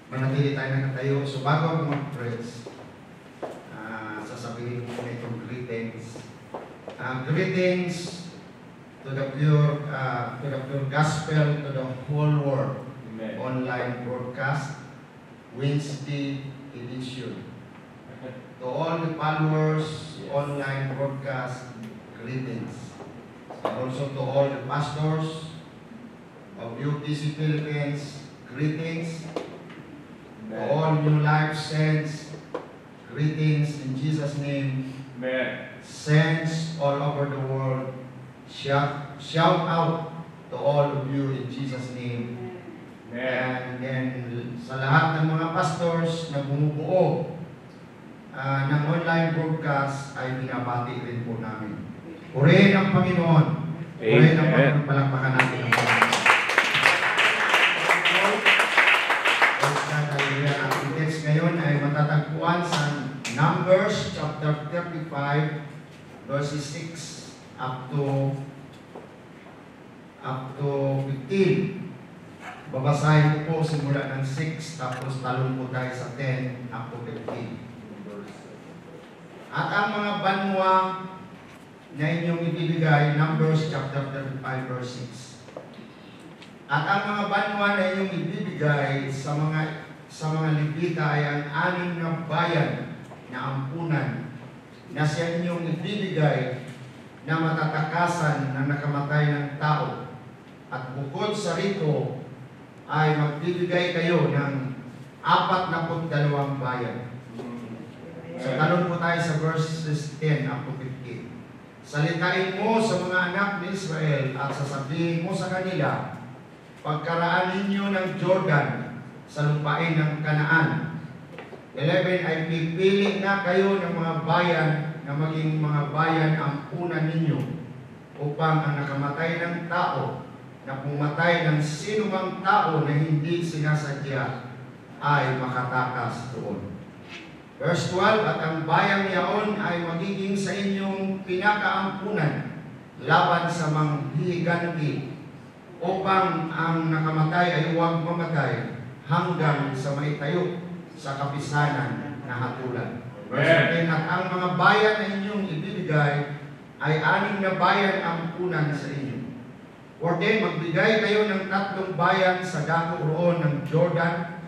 manatili tayo na natayo. So bago ako mag-press, sasabihin ko na itong greetings. Greetings to the pure gospel, to the whole world. Amen. Online broadcast, Wednesday edition. To all the followers, online broadcast, greetings. And also to all the pastors of UPC Philippines, greetings. To all New Life Saints, greetings in Jesus' name. Amen. Saints all over the world, shout out to all of you in Jesus' name. Amen. And then sa lahat ng mga pastors na bumubuo ng online broadcast ay binabati rin po namin. Purihin ang Panginoon. Purihin ang Panginoon. Palakpakan natin ang Panginoon. Ang text ngayon ay matatagpuan sa Numbers chapter 35 verses 6 up to 15. Babasahin ko po simula ng 6 tapos talon po tayo sa 10 up to 15. At ang mga banwa na inyong ibibigay, Numbers chapter 35 verse 6. At ang mga banwa na inyong ibibigay sa mga Levita ay ang 6 na bayan na ampunan na siya inyong ibibigay na matatakasan ng nakamatay ng tao. At bukod sa rito ay magbibigay kayo ng 42 bayan. So talon po tayo sa verses 10 up to 15. Salitain mo sa mga anak ni Israel at sasabihin mo sa kanila, pagkaraan ninyo ng Jordan sa lupain ng Kanaan. 11 ay pipili na kayo ng mga bayan na maging mga bayan ampunan ninyo upang ang nakamatay ng tao na pumatay ng sinumang tao na hindi sinasadya ay makatakas doon. Verse 12, at ang bayang yaon ay magiging sa inyong pinakaampunan laban sa manghihiganti upang ang nakamatay ay huwag mamatay hanggang sa maitayo sa kapisanan na hatulan. Verse 13, at ang mga bayan na inyong ibibigay ay 6 na bayan ampunan sa inyo. 14, magbigay kayo ng 3 bayan sa dako roon ng Jordan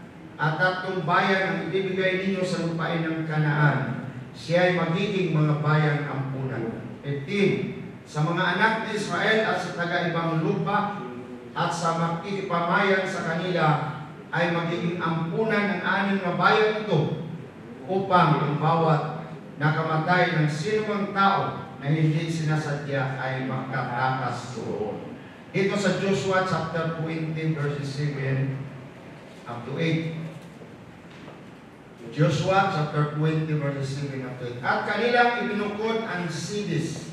at 3 bayan ang ibibigay ninyo sa lupain ng Kanaan. Siya ay magiging mga bayan ampunan. 15, sa mga anak ni Israel at sa taga-ibang lupa at sa makikipamayan sa kanila ay magiging ampunan ng 6 na bayan ito upang ang bawat nakamatay ng sinumang tao na hindi sinasadya ay makatakas doon. Ito sa Joshua chapter 20 verses 7 up to 8. Joshua chapter 20 verses 7 up to 8. At kanilang ibinukod ang Sidis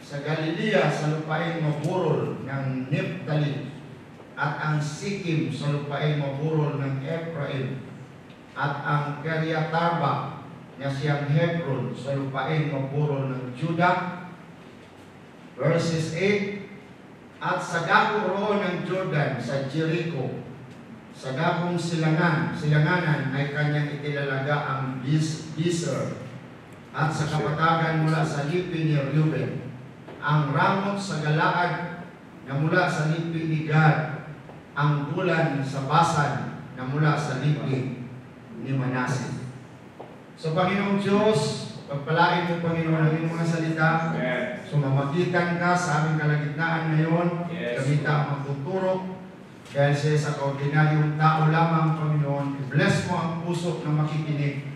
sa Galilea sa lupain maburol ng Nephtali at ang Sikim sa lupain maburol ng Ephraim at ang Kiriatarba na siyang Hebron sa lupain maburol ng Judah. Verses 8, at sa dako roon ng Jordan sa Jericho, sa dakong silanganan ay kanyang itinalaga ang Bezer, at sa kapatagan mula sa lipi ni Reuben, ang Ramot sa Galaad na mula sa lipi ni Gad, ang Bulan sa Basan na mula sa lipi ni Manasseh. So Panginoong Diyos, pagpalain mo Panginoon ang iyong mga salita. Sumamagitan ka sa aming kalagitnaan ngayon. Kamita ang magtuturo. Dahil siya sa kaordinaryong tao lamang, Panginoon, i-bless mo ang puso ng makikinig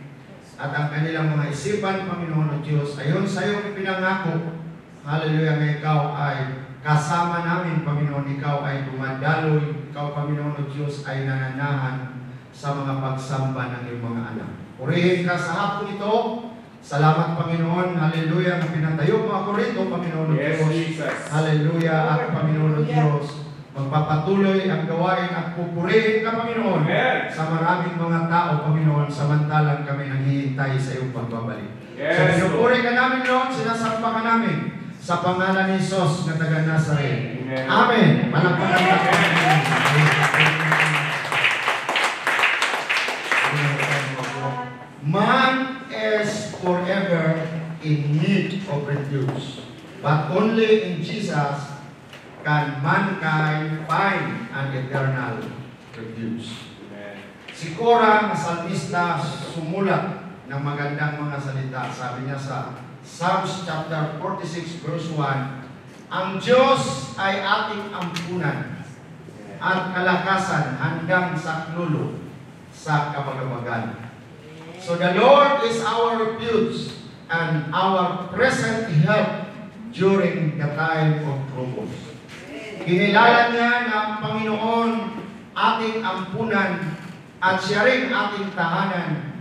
at ang kanilang mga isipan, Panginoon o Diyos, ayon sa iyong ipinangako. Hallelujah, nga ikaw ay kasama namin, Panginoon. Ikaw ay dumadaloy. Ikaw, Panginoon o Diyos, ay nananahan sa mga pagsamba ng iyong mga anak. Purihin ka sa hapon ito. Salamat, Panginoon. Hallelujah. Ang pinatayo mo ako rito, Panginoon o Diyos. Jesus. Hallelujah. At Panginoon o Diyos, magpapatuloy ang gawain at pupurihin ka, Panginoon, sa maraming mga tao, Panginoon, samantalang kami naghihintay sa iyong pagbabalik. So, pinupuri ka namin, Lord. Sinasamba ka namin sa pangalan ni Jesus na taga Nazareth. Amen. Palakpakan natin. refuge. But only in Jesus can mankind find an eternal refuge. Si Korah na salmista sumulat ng magandang mga salita. Sabi niya sa Psalms chapter 46 verse 1, ang Diyos ay ating ampunan at kalakasan hanggang sa klulo sa kabagabagan. So the Lord is our refuge and our present help during the time of troubles. Kinilala niya na ang Panginoon ating ampunan at siya rin ating tahanan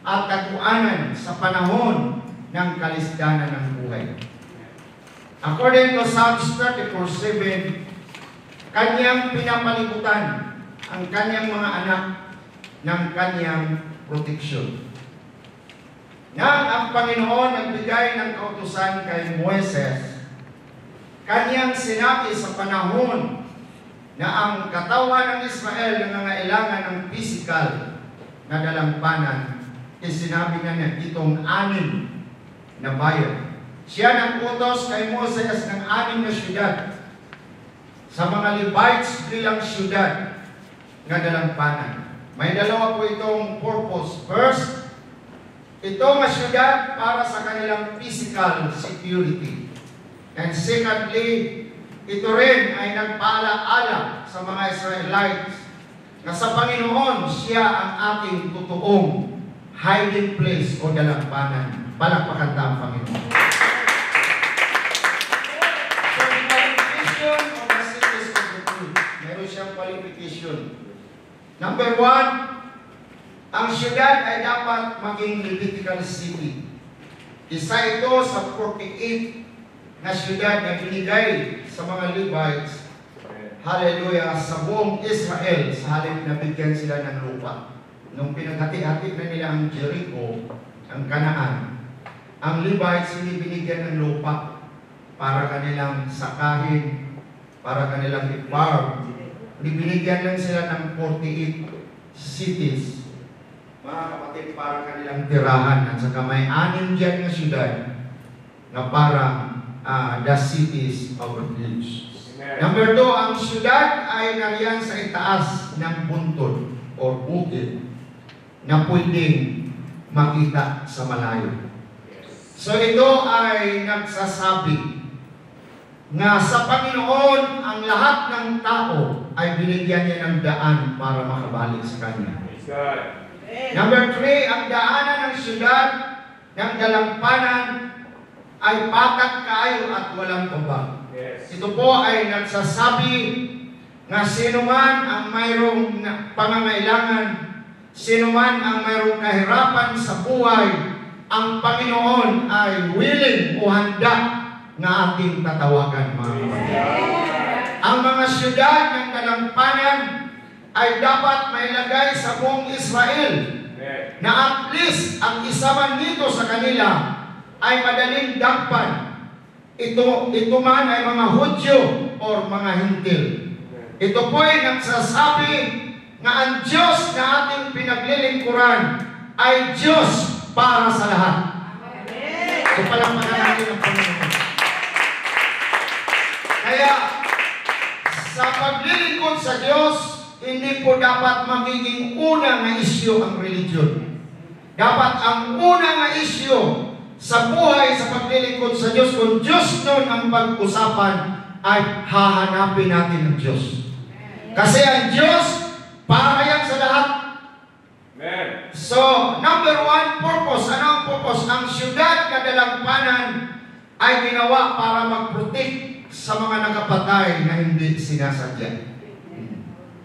at kakuanan sa panahon ng kalisdanan ng buhay. According to Psalms 34:7, kanyang pinapalibutan ang kanyang mga anak ng kanyang proteksyon. Nang ang Panginoon nagbigay ng kautusan kay Moises, kanyang sinabi sa panahon na ang katawan ng Israel nangangailangan ng physical na dalampanan, sinabi niya itong 6 na bayan. Siya nag-utos kay Moses ng 6 na syudad sa mga Levites bilang syudad na dalampanan. May dalawa po itong purpose. First, itong syudad para sa kanilang physical security. And secondly, ito rin ay nagpaalaala sa mga Israelites na sa Panginoon siya ang ating totoong hiding place o dalampanan. Palakpakan tayo ang Panginoon. So, the qualification of the cities of the truth. Meron siyang qualification. Number 1, ang syudad ay dapat maging Levitical city. Isa ito sa 48 na syudad na binigay sa mga Levites, hallelujah, sa buong Israel, sa halip na bigyan sila ng lupa. Nung pinaghati-hati na nila ang Jericho, ang Kanaan, ang Levites hindi binigyan ng lupa para kanilang sakahin, para kanilang i-farm. Binigyan lang sila ng 48 cities, mga kapatid, para kanilang tirahan. At saka may 6 dyan na syudad na parang the cities of refuge. Number 2, ang syudad ay nariyan sa itaas ng buntod o bukid na pwedeng makita sa malayo. So ito ay nagsasabi nga sa Panginoon ang lahat ng tao ay binigyan niya ng daan para makabalik sa Kanya. Number 3, ang daanan ng syudad ng dalampanan ay pakat kaayo at walang baba. Ito po ay nagsasabi na sino man ang mayroong pangangailangan, sino man ang mayroong kahirapan sa buhay, ang Panginoon ay willing o handa na ating tatawagan, mga kapatid. Ang mga syudad ng dalampanan ay dapat mailagay sa buong Israel na at least ang isa man dito sa kanila ay madaling dakpan. Ito man ay mga Hudyo o mga Hintil. Ito po ay nagsasabi na ang Diyos na ating pinaglilingkuran ay Diyos para sa lahat. So palakpakan natin ang Panginoon. Kaya sa paglilingkod sa Diyos, hindi po dapat magiging una na isyu ang religion. Dapat ang una na isyu sa buhay, sa paglilingkod sa Diyos, kung Diyos nun ang pag-usapan, ay hahanapin natin ang Diyos. Kasi ang Diyos, para yan sa lahat. Amen. So, number 1, purpose. Ano ang purpose? Ang syudad na dalampanan ay ginawa para mag-protect sa mga nakapatay na hindi sinasadya.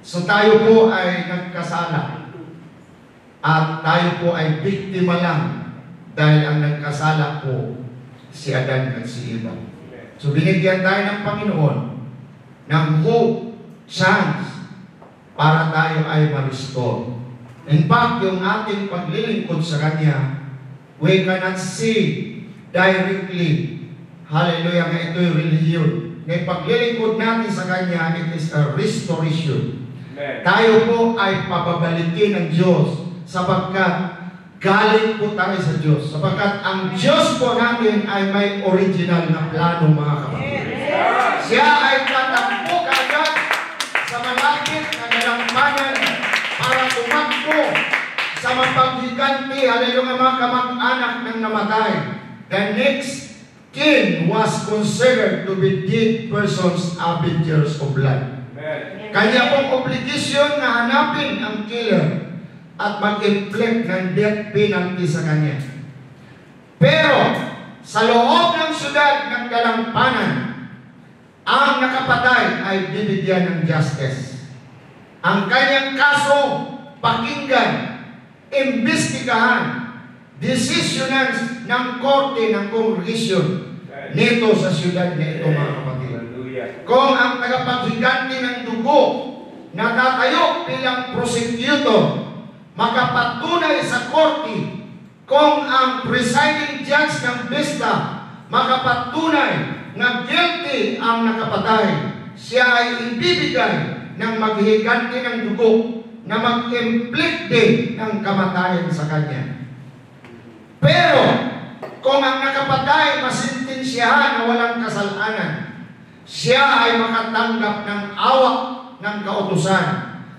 So tayo po ay nagkasala at tayo po ay biktima lang dahil ang nagkasala po si Adan at si Eva. So binigyan tayo ng Panginoon ng hope, chance para tayo ay ma-restore. In fact, yung ating paglilingkod sa Kanya, we cannot see directly, hallelujah, nga ito'y religion. Ngayon paglilingkod natin sa Kanya, it is a restoration. Tayo po ay pababalikin ng Diyos sapagkat galing po tayo sa Diyos. Sapagkat ang Diyos po natin ay may original na plano, mga kapatid. Siya ay tatakbo kaagad sa malapit na dalampanan para tumakbo sa mapaghiganti, haleluya, mga kamag-anak ng namatay. The next king was considered to be dead persons, avengers of blood. Kanya pong obligasyon na hanapin ang killer at mag-inflict ng death penalty sa kanya. Pero, sa loob ng syudad ng dalampanan, ang nakapatay ay bibigyan ng justice. Ang kanyang kaso, pakinggan, imbestigahan, desisyonan ng korte ng kongregasyon nito sa syudad na ito, mga kapatid. Kung ang tagapaghiganti ng dugo na tatayo bilang prosecutor makapatunay sa korte, kung ang presiding judge ng BISTA makapatunay na guilty ang nakapatay, siya ay ibibigay ng maghiganti ng dugo na mag-inflict din ng kamatayan sa kanya. Pero, kung ang nakapatay masintensyahan na walang kasalanan, siya ay makatanggap ng awak ng kautusan.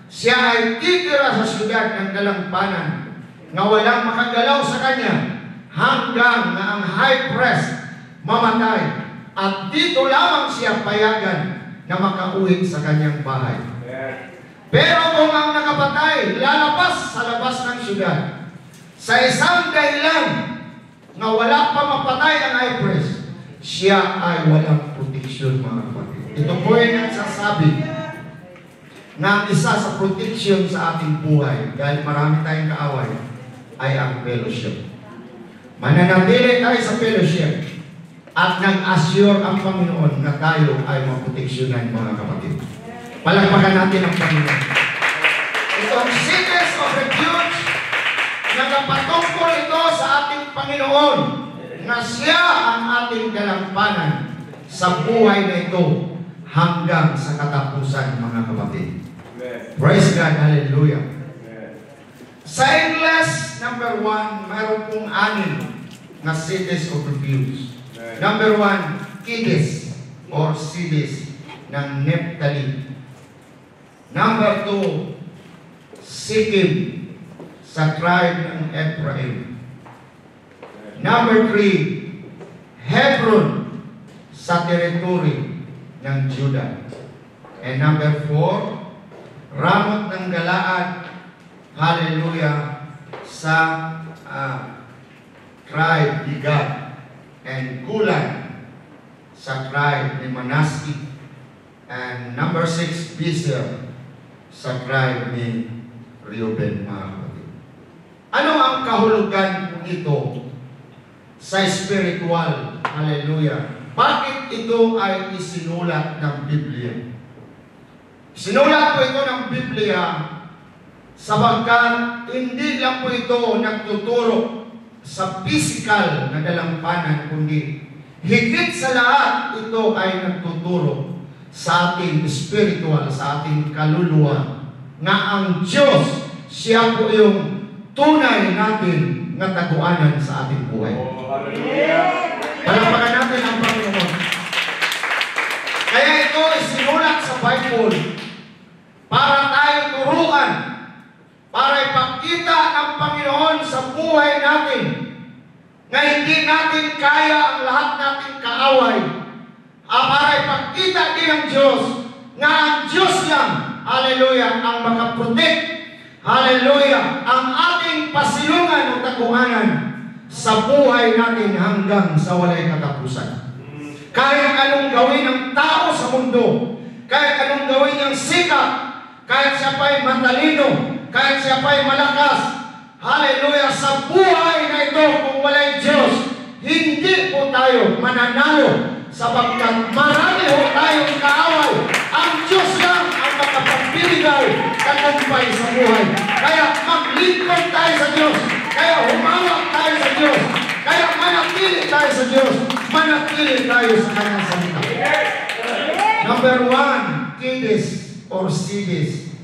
Siya ay titira sa syudad ng dalampanan na walang makagalaw sa kanya hanggang na ang high priest mamatay, at dito lamang siya payagan na makauwi sa kanyang bahay. Pero kung ang nakapatay lalabas sa labas ng syudad sa isang dahilan na wala pa mapatay ang high priest, siya ay walang proteksyon, mga kapatid. Ito po ay nagsasabi na isa sa protection sa ating buhay, dahil marami tayong kaaway, ay ang fellowship. Mananatili tayo sa fellowship at nag-assure ang Panginoon na tayo ay maproteksyonan, mga kapatid. Palakpakan natin ang Panginoon. Itong cities of refuge, nagpatungkol ito sa ating Panginoon na siya ang ating dalampanan sa buhay na ito hanggang sa katapusan, mga kapatid. Praise God, hallelujah. Sa English, number 1, mayroon pong 6 na cities of refuge. Number 1, Kedes or cities ng Naphtali. Number 2, Sikkim sa tribe ng Ephraim. Number 3, Hebron sa territory ng Judah. And number 4, Ramot ng Galaad, hallelujah, sa tribe ni Gad, and Gulan sa tribe ni Manasseh, and number 6, Bezer sa tribe ni Reuben, mga kapatid. Ano ang kahulugan nito sa spiritual? Hallelujah. Bakit ito ay isinulat ng Biblia? Sinulat po ito ng Biblia sapagkat hindi lang po ito nagtuturo sa physical na dalampanan, kundi higit sa lahat ito ay nagtuturo sa ating spiritual, sa ating kaluluwa, na ang Diyos, siya po yung tunay natin na taguanan sa ating buhay. Palakpakan natin ang Panginoon. Kaya ito ay sinulat sa Bible para tayo turuan, para ipakita ng Panginoon sa buhay natin na hindi natin kaya ang lahat nating kaaway. Para ipakita din ng Diyos na ang Diyos lang, hallelujah, ang makaprotect, hallelujah, ang ating pasilungan o taguanan sa buhay natin hanggang sa walay katapusan. Kahit anong gawin ng tao sa mundo, kahit anong gawin niyang sikap, kahit siya pa'y matalino, kahit siya pa'y malakas, hallelujah, sa buhay na ito, kung walay Diyos, hindi po tayo mananalo, sapagkat marami ho tayong kaaway. Ang Diyos lang ang makapagbibigay tagumpay sa buhay. Kaya maglingkod tayo sa Diyos, kaya humawak tayo sa Diyos, kaya manatili tayo sa Diyos, manatili tayo sa Kanyang salita. Number 1, Kedes or cities,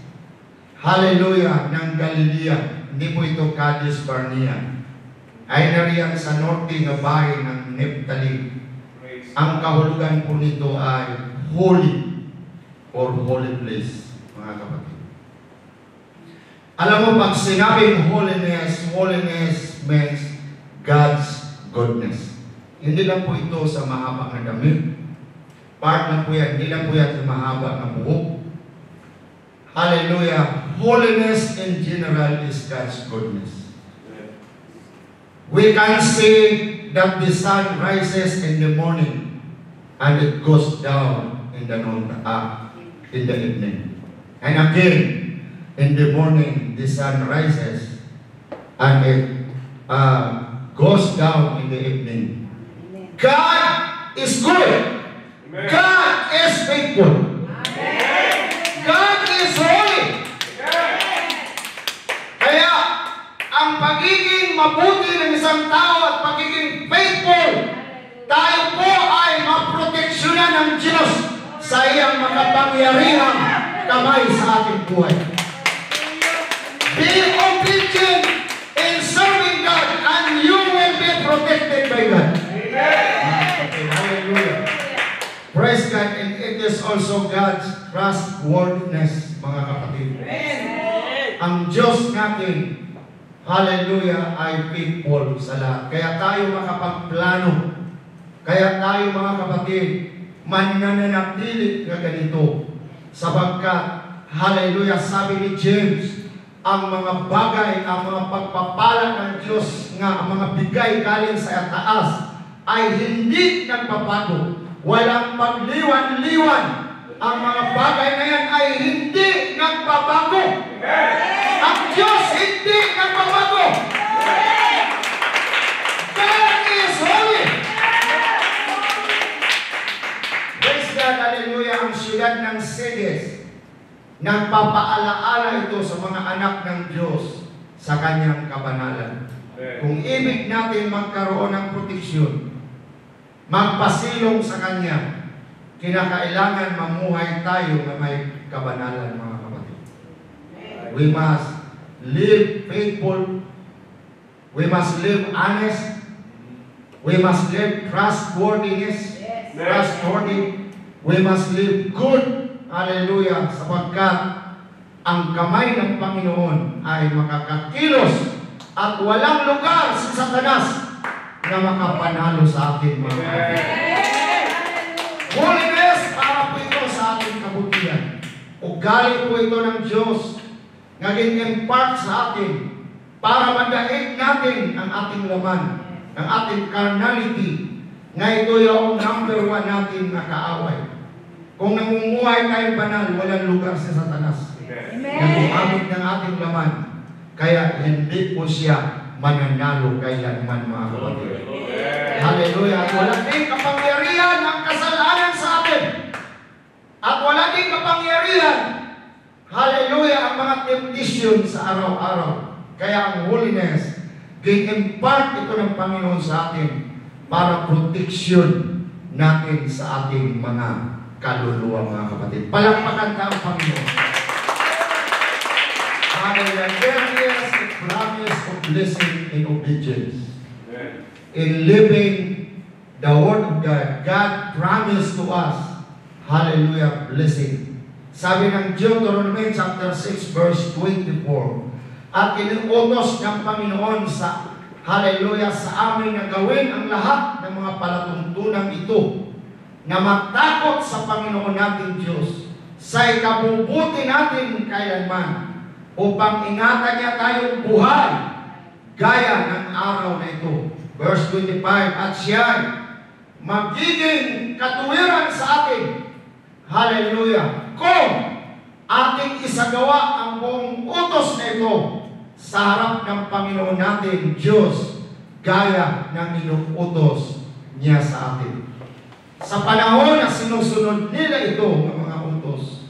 hallelujah, ng Galilea, hindi po ito Cadiz Barnea. Ay nariyan sa norte ng bahay ng Nephtali. Ang kahulugan po nito ay holy or holy place, mga kapatid. Alam mo, pag sinabing holiness, holiness means God's goodness. Hindi lang po ito sa mahaba na damit. Part lang po yan, hindi lang po yan sa mahaba na buhok. Hallelujah. Holiness in general is God's goodness. We can say that the sun rises in the morning and it goes down in the evening. And again, in the morning, the sun rises and it goes down in the evening. God is good. God is faithful. God is holy. Kaya, ang pagiging mabuti ng isang tao at pagiging faithful, tayo po ay maproteksyonan ng Diyos sa iyang makapangyarihang kamay sa ating buhay. Be obedient in serving God and you will be protected by God. Hallelujah. Praise God, and it is also God's trustworthiness, mga kapatid. Ang Diyos natin, hallelujah, ay faithful sa lahat. Kaya tayo makapagplano. Kaya tayo, mga kapatid, mananatili na ganito. Sapagkat, hallelujah, sabi ni James, ang mga bagay, ang mga pagpapala ng Diyos nga, ang mga bigay galing sa taas, ay hindi nagpapago. Walang pagliwan-liwan. Ang mga bagay na yan ay hindi nagbabago. Ang Diyos hindi nagbabago. God is holy. Praise God, hallelujah. Ang siyudad ng Sedes, nagpapaalaala ito sa mga anak ng Diyos sa kanyang kabanalan. Kung ibig natin magkaroon ng proteksyon, magpasilong sa Kanya, kinakailangan mamuhay tayo na may kabanalan, mga kapatid. We must live faithful. We must live honest. We must live trustworthiness. Trustworthy. We must live good. Hallelujah. Sapagkat ang kamay ng Panginoon ay makakakilos at walang lugar sa Satanas na makapanalo sa atin, mga kapatid. Holiness, para po ito sa ating kabutihan. Ugali po ito ng Diyos, naging impart sa atin para madaig natin ang ating laman, ang ating carnality, nga ito yung number 1 natin na kaaway. Kung namumuhay tayo banal, walang lugar sa Satanas. Nagumamit ng ating laman, kaya hindi po siya mananalo kailanman, mga kapatid. Hallelujah. At wala din kapangyarihan ang kasalanan sa atin. At wala din kapangyarihan, hallelujah, ang mga temptation sa araw-araw. Kaya ang holiness, gin-impart ito ng Panginoon sa atin para protection natin sa ating mga kaluluwa, mga kapatid. Palakpakan tayo ang Panginoon. Hallelujah. There is a promise of blessing in obedience. In living the Word of God, God promised to us, hallelujah, blessing. Sabi ng Deuteronomy chapter 6 verse 24, at inuutos ng Panginoon sa, hallelujah, sa amin na gawin ang lahat ng mga palatuntunan ito, na matakot sa Panginoon nating Diyos, sa ikabubuti natin kailanman, upang ingatan niya tayong buhay, gaya ng araw na ito. Verse 25, at siya magiging katuwiran sa atin, hallelujah, kung ating isagawa ang buong utos na ito sa harap ng Panginoon natin, Diyos, gaya ng inuutos niya sa atin. Sa panahon na sinusunod nila ito, ng mga utos,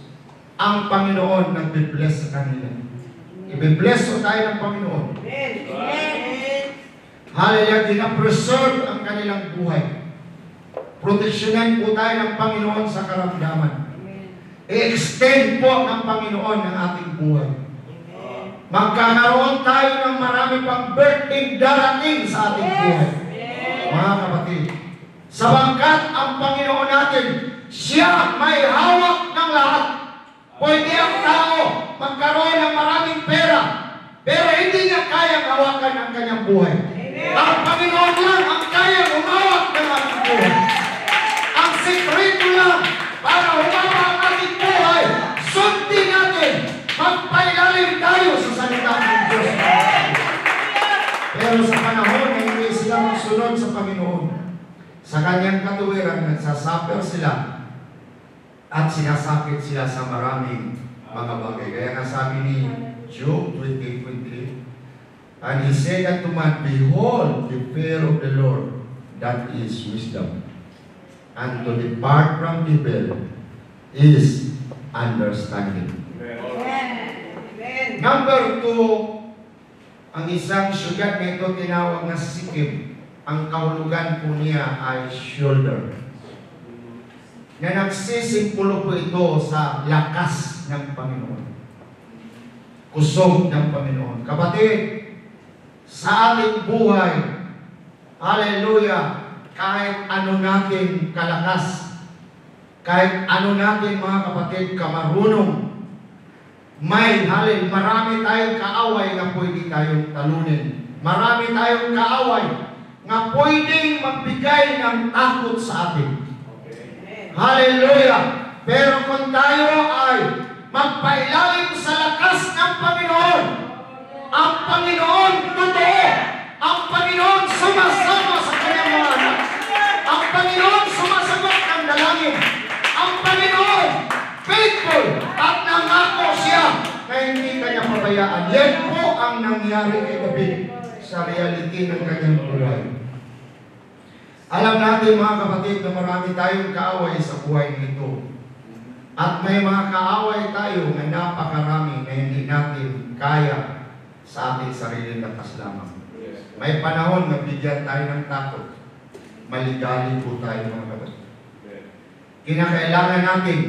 ang Panginoon nagbe-bless sa kanila. Ibe-bless ko tayo ng Panginoon. Hallelujah, dina-preserve ang kanilang buhay. Proteksyonan po tayo ng Panginoon sa karamdaman. I-extend po ng Panginoon ang ating buhay. Magkakaroon tayo ng marami pang birthday darating sa ating buhay. Mga kapatid, sabagkat ang Panginoon natin, siya may hawak ng lahat. Pwede ang tao magkaroon ng maraming pera, pero hindi niya kayang hawakan ang kanyang buhay. Ang Panginoon lang ang kayang humawak ng ating buhay. Ang sekreto lang para humawak ang ating buhay, sundin natin, magpailalim tayo sa salita ng Diyos. Pero sa panahon na hindi sila magsunod sa Panginoon, sa kanyang katuwiran, nagsasuffer sila at sinasakit sila sa maraming mga bagay. Kaya nga sabi ni Job 20:20, and he said unto man, behold, the fear of the Lord, that is wisdom, and to depart from evil is understanding. Number 2, ang isang syudad na ito tinawag na Sikkim. Ang kahulugan po niya ay shoulder. Na nagsisimbolo po ito sa lakas ng Panginoon. Kusog ng Panginoon. Kapatid, sa ating buhay, hallelujah, kahit ano natin kalakas, kahit ano natin mga kapatid kamarunong, marami tayong kaaway na pwede tayong talunin. Marami tayong kaaway na pwedeng magbigay ng takot sa atin. Hallelujah! Pero kung tayo ay magpailalim sa lakas ng Panginoon, ang Panginoon totoo, ang Panginoon sumasama sa kanyang mga anak, ang Panginoon sumasagot ng dalangin, ang Panginoon faithful at nangako siya na hindi kanya pabayaan. Yan po ang nangyari kay David sa reality ng kanyang buhay. Alam natin mga kapatid na marami tayong kaaway sa buhay nito. At may mga kaaway tayo na napakarami na hindi natin kaya sa ating sariling lakas lamang. May panahon na bigyan tayo ng takot. Maligali po tayo mga kapatid. Kinakailangan natin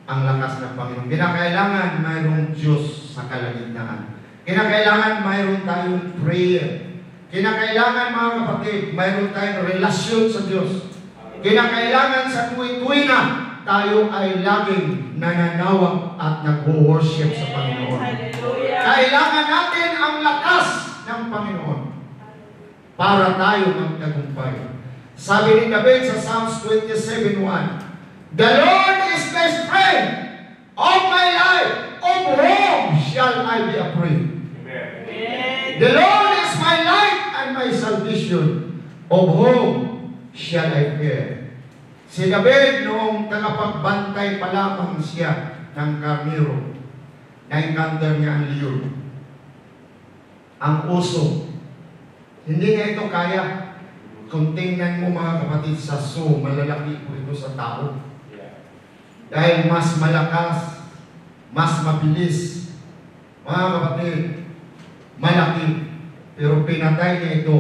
ang lakas ng Panginoon. Kinakailangan mayroong Diyos sa kalagitnaan. Kinakailangan mayroon tayong prayer. Kinakailangan mga kapatid, mayroon tayong relasyon sa Diyos. Kinakailangan sa tuwi-tuwi na tayo ay laging nananawag at nag-worship sa Panginoon. Kailangan natin ang lakas ng Panginoon para tayo magtagumpay. Sabi ni David sa Psalms 27:1, the Lord is my strength of my life, of whom shall I be afraid? The Lord is my light and my salvation, of whom shall I fear? Si David noong tagapagbantay pa lamang siya ng karnero, na-encounter niya ang leon, ang uso. Hindi niya ito kaya. Kung tingnan mo mga kapatid sa zoo, malalaki po ito sa tao. Dahil mas malakas, mas mabilis. Mga kapatid, malaki. Pero pinatay niya ito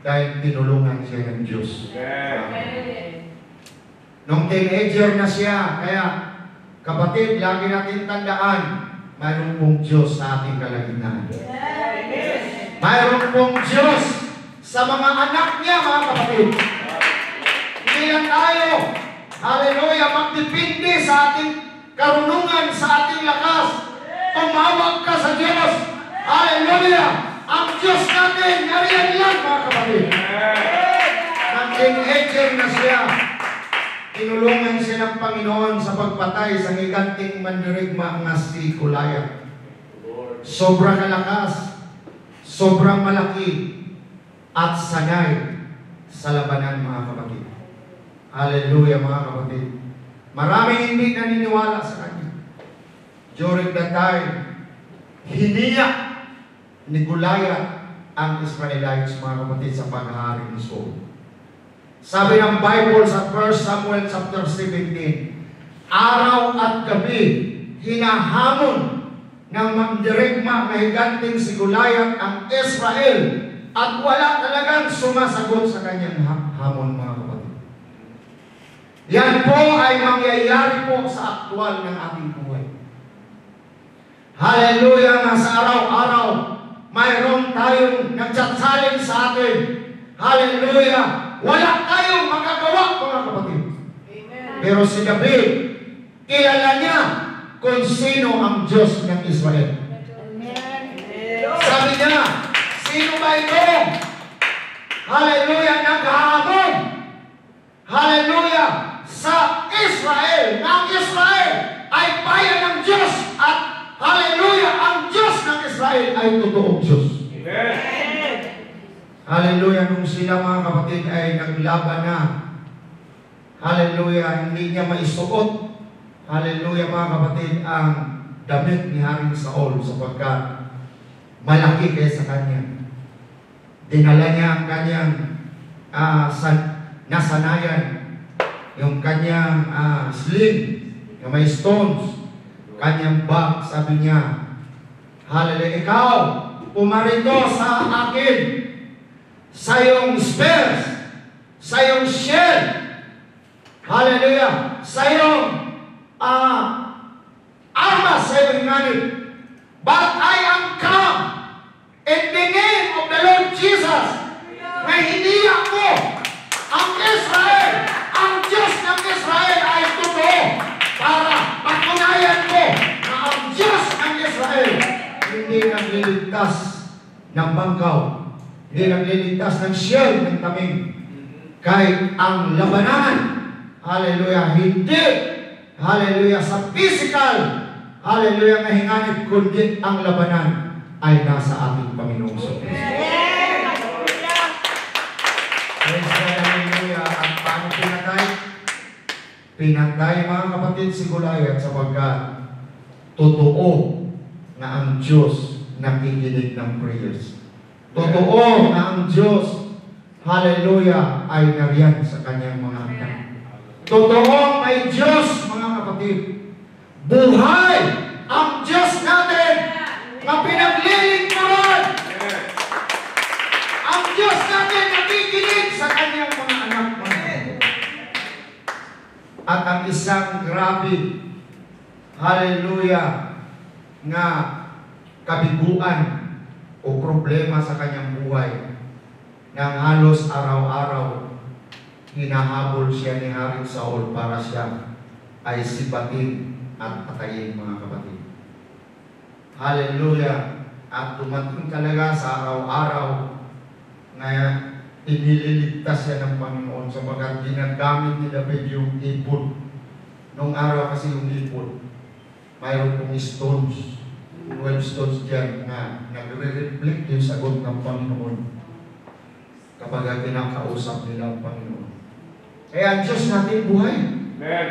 dahil tinulungan siya ng Diyos. Nung teenager na siya, kaya kapatid, lagi natin tandaan, mayroon pong Diyos sa ating kalagitnaan. Mayroon pong Diyos sa mga anak niya, mga kapatid. Hindi lang tayo, hallelujah, magdepende sa ating karunungan, sa ating lakas. Tumawag ka sa Diyos. Hallelujah! Ang Diyos natin, nariyan lang, mga kapatid. Nang teenager na siya, tinulungan siya ng Panginoon sa pagpatay sa giganting mandirigma na si Goliath. Sobrang kalakas, sobrang malaki, at sanay sa labanan, mga kapatid. Hallelujah, mga kapatid. Maraming hindi naniniwala sa kanya. During that time, hiniyak ni Goliath ang Israelites, mga kapatid, sa paghahari ni Saul. Sabi ng Bible sa 1 Samuel chapter 17, araw at gabi, hinahamon ng mandirigma na higanting si Goliath ang Israel at wala talagang sumasagot sa kanyang hamon, mga kapatid. Yan po ay mangyayari po sa aktwal ng ating buhay. Hallelujah, na sa araw-araw, mayroon tayong nagsasalin sa atin. Hallelujah, wala tayong magagawa, mga kapatid. Amen. Pero si David, kilala niya kung sino ang Diyos ng Israel. Amen. Sabi niya, sino ba ito? Hallelujah, naghahamon. Hallelujah, sa Israel, ng Israel ay bayan ng Diyos at hallelujah, ang Diyos ng Israel ay totoong Diyos. Amen. Hallelujah, nung sila mga kapatid ay naglaban na, hallelujah, hindi niya maisuot, hallelujah mga kapatid, ang damit ni Haring Saul sapagkat malaki kaysa kanya. Dinala niya ang kanyang nasanayan, yung kanyang sling na may stones, kanyang bag, sabi niya, hallelujah, ikaw, pumarito sa akin, sa iyong spears, sa iyong shield, hallelujah, sa iyong armas, sa iyong hinganit. But I am come in the name of the Lord Jesus, na hindi ako ang Israel, ang Diyos ng Israel ay totoo, para patunayan ko na ang Diyos ng Israel hindi nagliligtas ng bangkaw, hindi nagliligtas ng shield ng taming. Kahit ang labanan, hallelujah, hindi, hallelujah, sa physical, hallelujah, na hinganit, kundi ang labanan ay nasa ating Panginoong Kristo. Praise God, hallelujah. At paano pinatay? Pinatay, mga kapatid, si Goliath sapagkat totoo na ang Diyos nakikinig ng prayers. Totoo na ang Diyos, hallelujah, ay nariyan sa kanyang mga anak. Totoo may Diyos, mga kapatid. Buhay ang Diyos natin na pinaglilingkuran. Ang Diyos natin nakikinig sa kanyang mga anak, mga kapatid. At ang isang grabe, hallelujah, nga kabiguan o problema sa kanyang buhay, nang halos araw-araw hinahabol siya ni Haring Saul para siya ay sipatin at patayin, mga kapatid. Hallelujah! At dumating talaga sa araw-araw na inililigtas siya ng Panginoon sapagkat ginagamit ni David yung ipon. Nung araw kasi yung ipon, mayroon pong stones, 12 stones dyan na nagre-reflect yung sagot ng Panginoon kapag kinakausap nila ang Panginoon. Kaya ang Diyos natin buhay. Amen.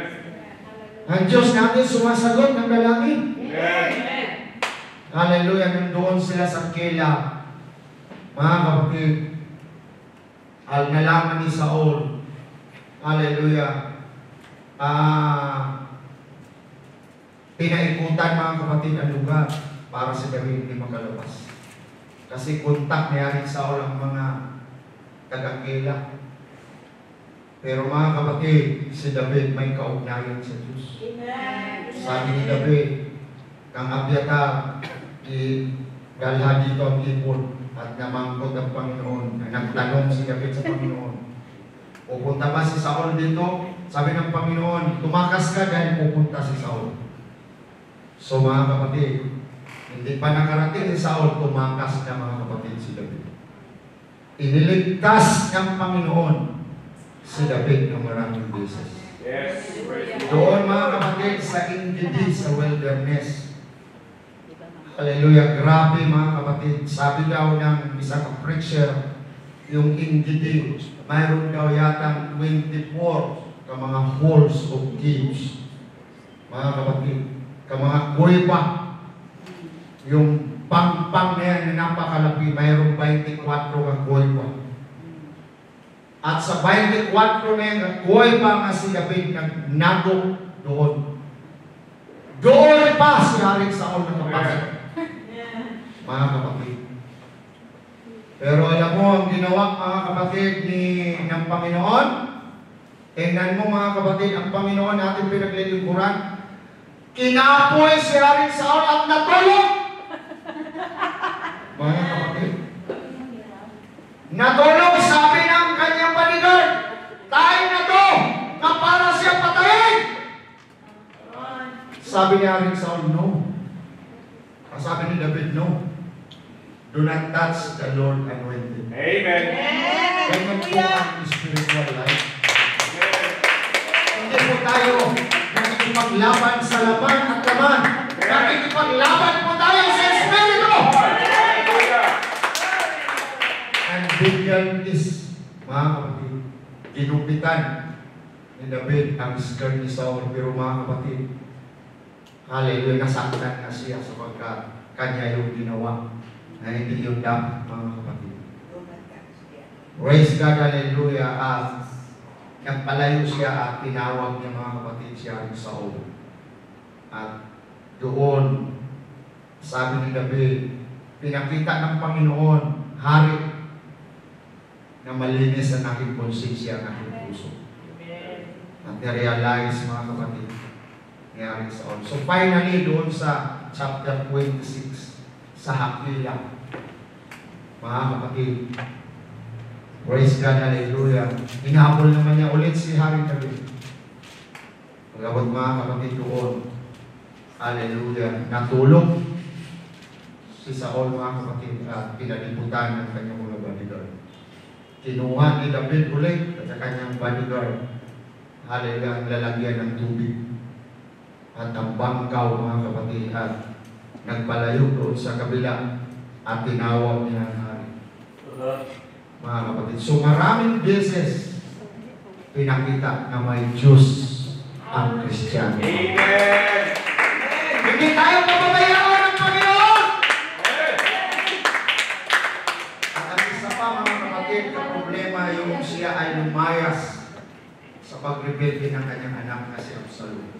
Ang Diyos natin sumasagot ng dalangin. Amen. Hallelujah. Nandoon sila sa Kela. Mga kapatid, al nalaman ni Saul, hallelujah, pinaikutan, mga kapatid, ang lugar para si David hindi makalabas. Kasi kontak niya rin Saul ang mga taga-Kela. Pero mga kapatid, si David may kaugnayan sa Diyos. Amen. Sabi ni David, kang Abiatar, dalhan dito ang ipon at namangkot ang Panginoon. Nagtanong si David sa Panginoon, pupunta ba si Saul dito? Sabi ng Panginoon, tumakas ka dahil pupunta si Saul. So mga kapatid, hindi pa nakarating si Saul, tumakas na, mga kapatid, si David. Iniligtas ng Panginoon si David ng maraming beses. Yes. Doon, mga kapatid, sa Engedi, sa wilderness. Hallelujah, grabe, mga kapatid. Sabi daw ng isang preacher, yung Engedi, mayroon daw yatang 24 ka mga holes of caves. Mga kapatid, ka mga kuweba. Yung pang-pang na yan na napakalaki, mayroong 24 ka kuweba. At sa 24 na yan, kuweba nga si David nagnago doon. Doon pa si Haring Saul nakapasok. Mga kapatid. Pero alam mo, ang ginawa, mga kapatid, ng Panginoon, tingnan mo, mga kapatid, ang Panginoon natin pinaglilingkuran, Kinapoy si Haring Saul at natulog. Mga kapatid. Natulog, sabi ng kanyang bodyguard, tayo na to, na para siya patayin. Sabi ni Haring Saul, no. Sabi ni David, no. Do not touch the Lord anointed. Amen. Ganyan po ang spiritual life. Hindi po tayo nakikipaglaban sa laman at laman. Nakikipaglaban po tayo sa Espiritu. And bigyan is, mga kapatid, ginupitan ni David ang skirt ni Saul. Pero mga kapatid, hallelujah, nasaktan na siya sapagkat kanya yung ginawa na hindi yung dapat, mga kapatid. Praise God, hallelujah. At nagpalayo siya at tinawag niya, mga kapatid, siya ang Saul. At doon, sabi ni David, pinakita ng Panginoon, hari, na malinis ang aking konsensya, ang aking puso. At na-realize, mga kapatid, ni Haring Saul. So finally, doon sa chapter 26, sa Hakila, mga kapatid, praise God, hallelujah. Hinabol naman niya ulit si Haring David. Pagkabot, mga kapatid, doon, hallelujah, natulog si Saul, mga kapatid, at pinalibutan ng kanyang mga bodyguard. Kinuha ni David ulit at sa kanyang bodyguard, hallelujah, ang lalagyan ng tubig at ang bangkaw, mga kapatid, at nagpalayo doon sa kabila at tinawag niya ang hari. Mga kapatid, so maraming beses pinakita na may Diyos ang Kristiyano. Amen. Hindi tayo papabayaan ng Panginoon! At ang isa pa, mga kapatid, ang problema yung siya ay lumayas sa pag-rebelde ng kanyang anak na si Absalom.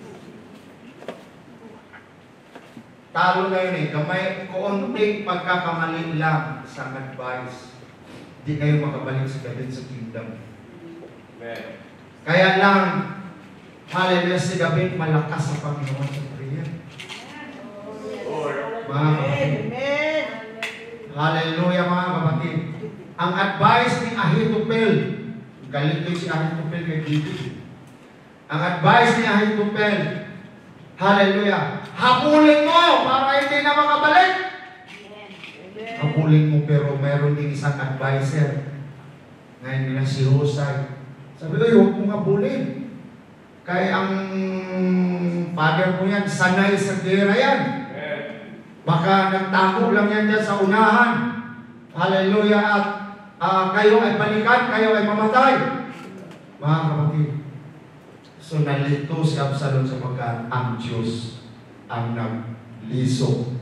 Talo na yun eh. Kamay, kuunting pagkakamali lang sa advice. Hindi kayo makabalik sa David sa kingdom. Amen. Kaya lang, hallelujah, si David malakas sa Panginoon sa prayer. Mga kapatid. Hallelujah, mga kapatid. Ang advice ni Ahithophel, galit din si Ahithophel kay David. Ang advice ni Ahithophel, hallelujah, habulin mo para hindi na makabalik. Habulin mo, pero meron din isang advisor. Ngayon nila si Husay. Sabi ko, huwag mong habulin. Kaya ang father mo yan, sanay sa gera yan. Baka nagtago lang yan dyan sa unahan. Hallelujah. At kayo ay balikan, kayo ay mamatay. Mga kapatid. So nalito si Absalom sapagkat ang Diyos ang nagliso.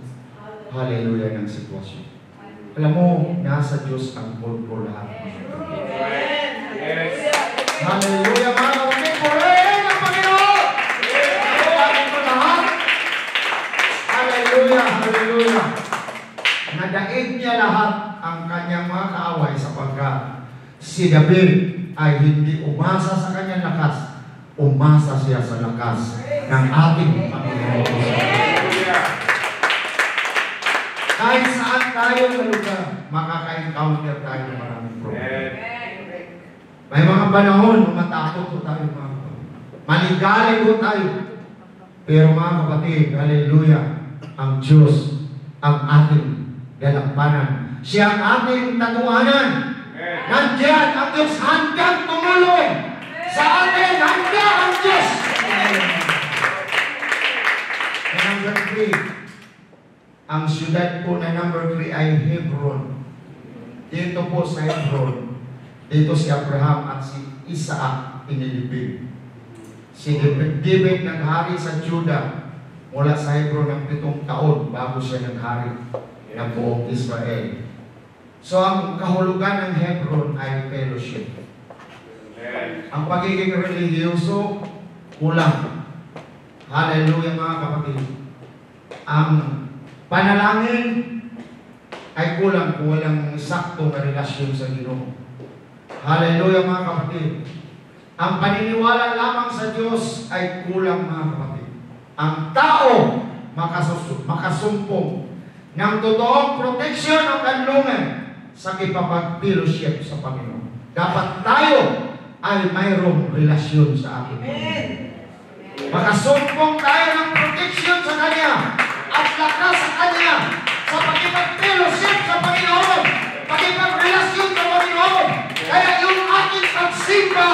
Hallelujah ng sitwasyon. Alam mo, nasa Diyos ang control lahat. Hallelujah, mga kapatid. Purihin ang Panginoon! Purihin mo lahat. Hallelujah, hallelujah. Nadaig niya lahat ang kanyang mga kaaway sapagkat si David ay hindi umasa sa kanyang lakas. Umasa siya sa lakas ng ating Panginoon. Kahit saan tayo sa lugar, makaka-encounter tayo ng maraming problema. May mga panahon, matakot po tayo, mga kapatid. Maligalig po tayo. Pero mga kapatid, hallelujah, ang Diyos, ang ating dalampanan. Siya ang ating tatuanan. Nandiyan ang Diyos hanggang tumulong. Sa atin, hanggang ang Diyos. Number 3. Ang siyudad po na number 3 ay Hebron. Dito po sa Hebron, dito si Abraham at si Isaac inilibing. Si David naghari sa Judah mula sa Hebron ng 7 taon bago siya naghari ng buong Israel. So ang kahulugan ng Hebron ay fellowship. Ang pagiging religyoso, kulang. Hallelujah, mga kapatid. Ang panalangin ay kulang kung walang saktong relasyon sa Ginoo. Hallelujah, mga kapatid. Ang paniniwala lamang sa Diyos ay kulang, mga kapatid. ang tao makasumpong ng totoong proteksyon o kanlungan sa kipapag-fellowship sa Panginoon. Dapat tayo ay mayroong relasyon sa ating Panginoon. Makasumpong tayo ng proteksyon sa Kanya at lakas sa Kanya sa pagkipag-fellowship sa Panginoon, pagkipag-relasyon sa Panginoon. Kaya yung ating pagsimba,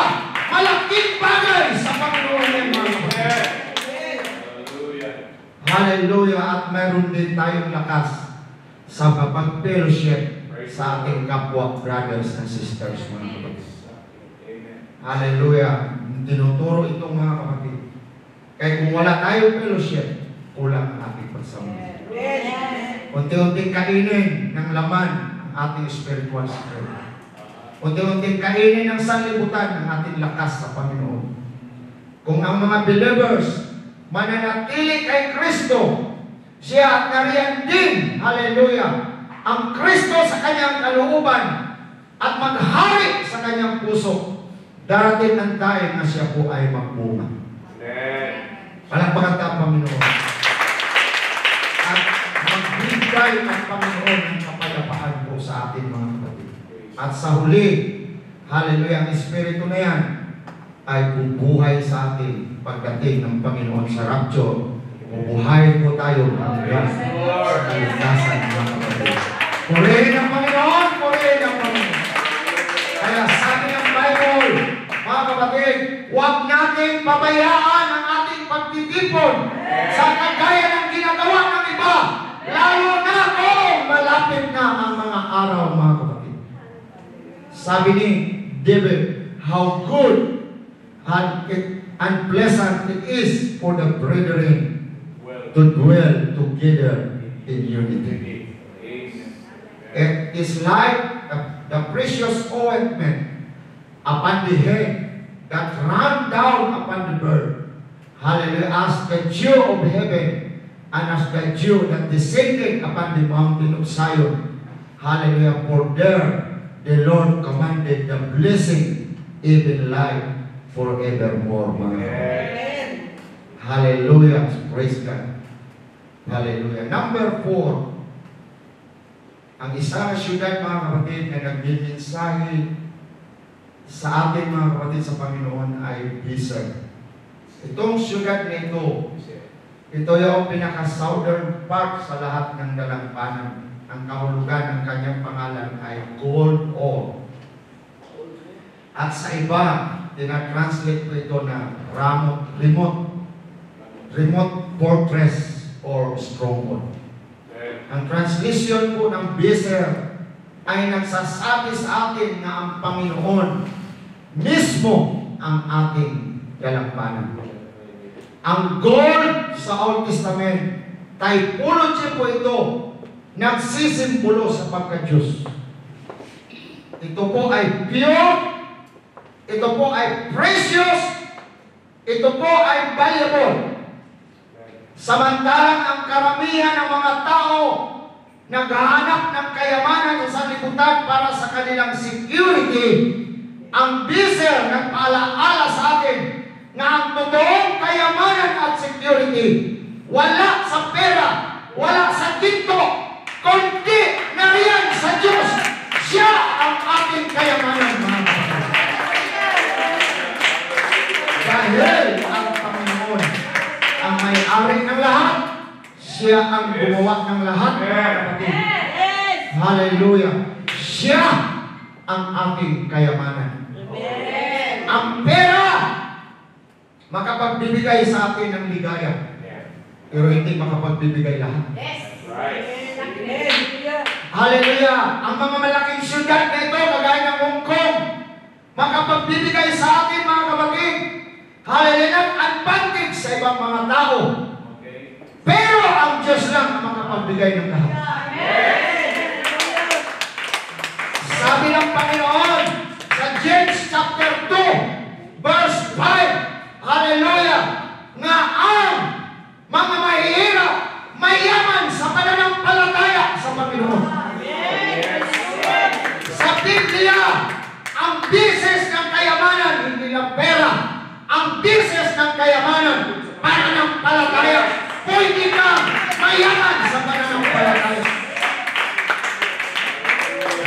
malaking bagay sa Panginoon ng mga kapatid. Hallelujah! At mayroon din tayong lakas sa pagpag-fellowship sa ating kapwa brothers and sisters, mga kapatid. Hallelujah! Tinuturo itong mga kapatid. Kaya kung wala tayong fellowship, kulang ang ating pagsama. Unti-unting kainin ng laman ang ating spiritual strength. Unti-unting kainin ng sanlibutan ng ating lakas sa Panginoon. Kung ang mga believers mananatili kay Kristo, siya at nariyan din, hallelujah, ang Kristo sa kanyang kalooban at maghari sa kanyang puso, darating ang time na siya po ay magbunga. Palakpakan ang Panginoon. At magbigay ang Panginoon ng kapayapaan po sa ating mga kapatid. At sa huli, hallelujah, ang Espiritu na yan ay bubuhay sa atin pagdating ng Panginoon sa rapture. Bubuhay po tayo hanggang sa kaligtasan ng mga kapatid. Purihin ang Panginoon, purihin ang Panginoon. Kaya sabi ng Bible, mga kapatid, huwag natin pabayaan ang ating pagtitipon sa kagaya ng ginagawa ng iba, lalo na kung malapit na ang mga araw, mga kapatid. Sabi ni David, how good and pleasant it is for the brethren to dwell together in unity. It is like the precious ointment upon the head that ran down upon the bird. Hallelujah. As the dew of heaven and as the dew that descended upon the mountain of Zion. Hallelujah. For there the Lord commanded the blessing, even life forevermore. Hallelujah. Praise God. Hallelujah. Number 4. Ang isang syudad, mga kapatid, na nagbimensahe sa ating mga kapatid sa Panginoon ay Bizerk. Itong syudad na ito yung pinaka-southern part sa lahat ng dalampanan. Ang kahulugan ng kanyang pangalan ay Gold Ore. At sa iba, tinatranslate ko ito na remote fortress or stronghold. Ang translation po ng Bizerk ay nagsasabi sa atin na ang Panginoon mismo ang ating dalampanan. Ang gold sa Old Testament, typology po ito, nagsisimbolo sa pagka-Diyos. Ito po ay pure, ito po ay precious, ito po ay valuable. Samantalang ang karamihan ng mga tao naghahanap ng kayamanan sa sanlibutan para sa kanilang security, ang Bizerk nagpaalaala sa atin na ang totoong kayamanan at security wala sa pera, wala sa ginto, kundi nariyan sa Diyos. Siya ang ating kayamanan, mga kapatid. Dahil ang Panginoon ang may-ari ng lahat, siya ang gumawa ng lahat, mga kapatid. Hallelujah. Siya ang ating kayamanan. Ang pera makapagbibigay sa atin ng ligaya, pero hindi makapagbibigay lahat. Hallelujah. Ang mga malaking syudad na ito, kagaya ng Hong Kong, makapagbibigay sa atin, mga kapatid, hallelujah, advantage sa ibang mga tao. Pero ang Diyos lang ang makapagbigay ng lahat. Sabi ng Panginoon sa James chapter 2 verse 5, hallelujah, nga ang mga mahihirap mayaman sa pananampalataya sa Panginoon. Sa Biblia, ang business ng kayamanan hindi lang pera. Ang business ng kayamanan para pananampalataya. Pwede kang mayaman sa pananampalataya.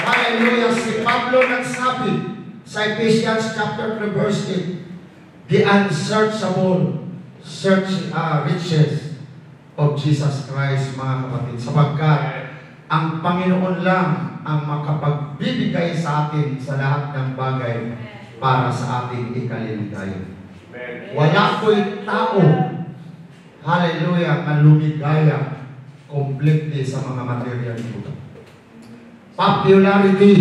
Hallelujah. Si Pablo nagsabi sa Ephesians chapter 3 verse 8, the unsearchable riches of Jesus Christ, mga kapatid, sapagkat ang Panginoon lang ang makapagbibigay sa atin sa lahat ng bagay para sa ating ikaliligaya. Wala ko'y tao, hallelujah, na lumigaya completely sa mga material ito. Popularity,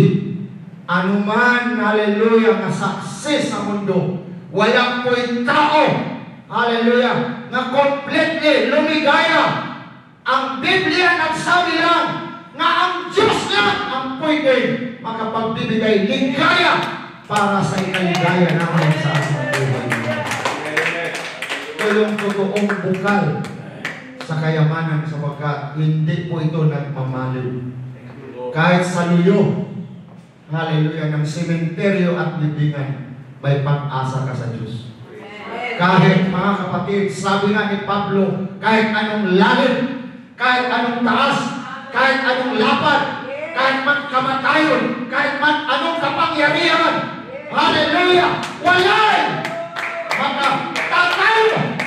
anuman, hallelujah, na success sa mundo, wala ko'y tao, hallelujah, na completely lumigaya. Ang Biblia nagsabi lang na ang Diyos lang ang pwede makapagbibigay ligaya para sa ikaligaya namin sa ating buhay. Ito yung totoong bukal sa kayamanan sapagkat hindi po ito nagmamaliw. Kahit sa luyo, hallelujah, ng sementeryo at libingan, may pag-asa ka sa Diyos. Kahit, mga kapatid, sabi nga ni Pablo, kahit anong lalim, kahit anong taas, kahit anong lapad, kahit man kamatayon, kahit man anong kapangyarihan, hallelujah, walay makatatayo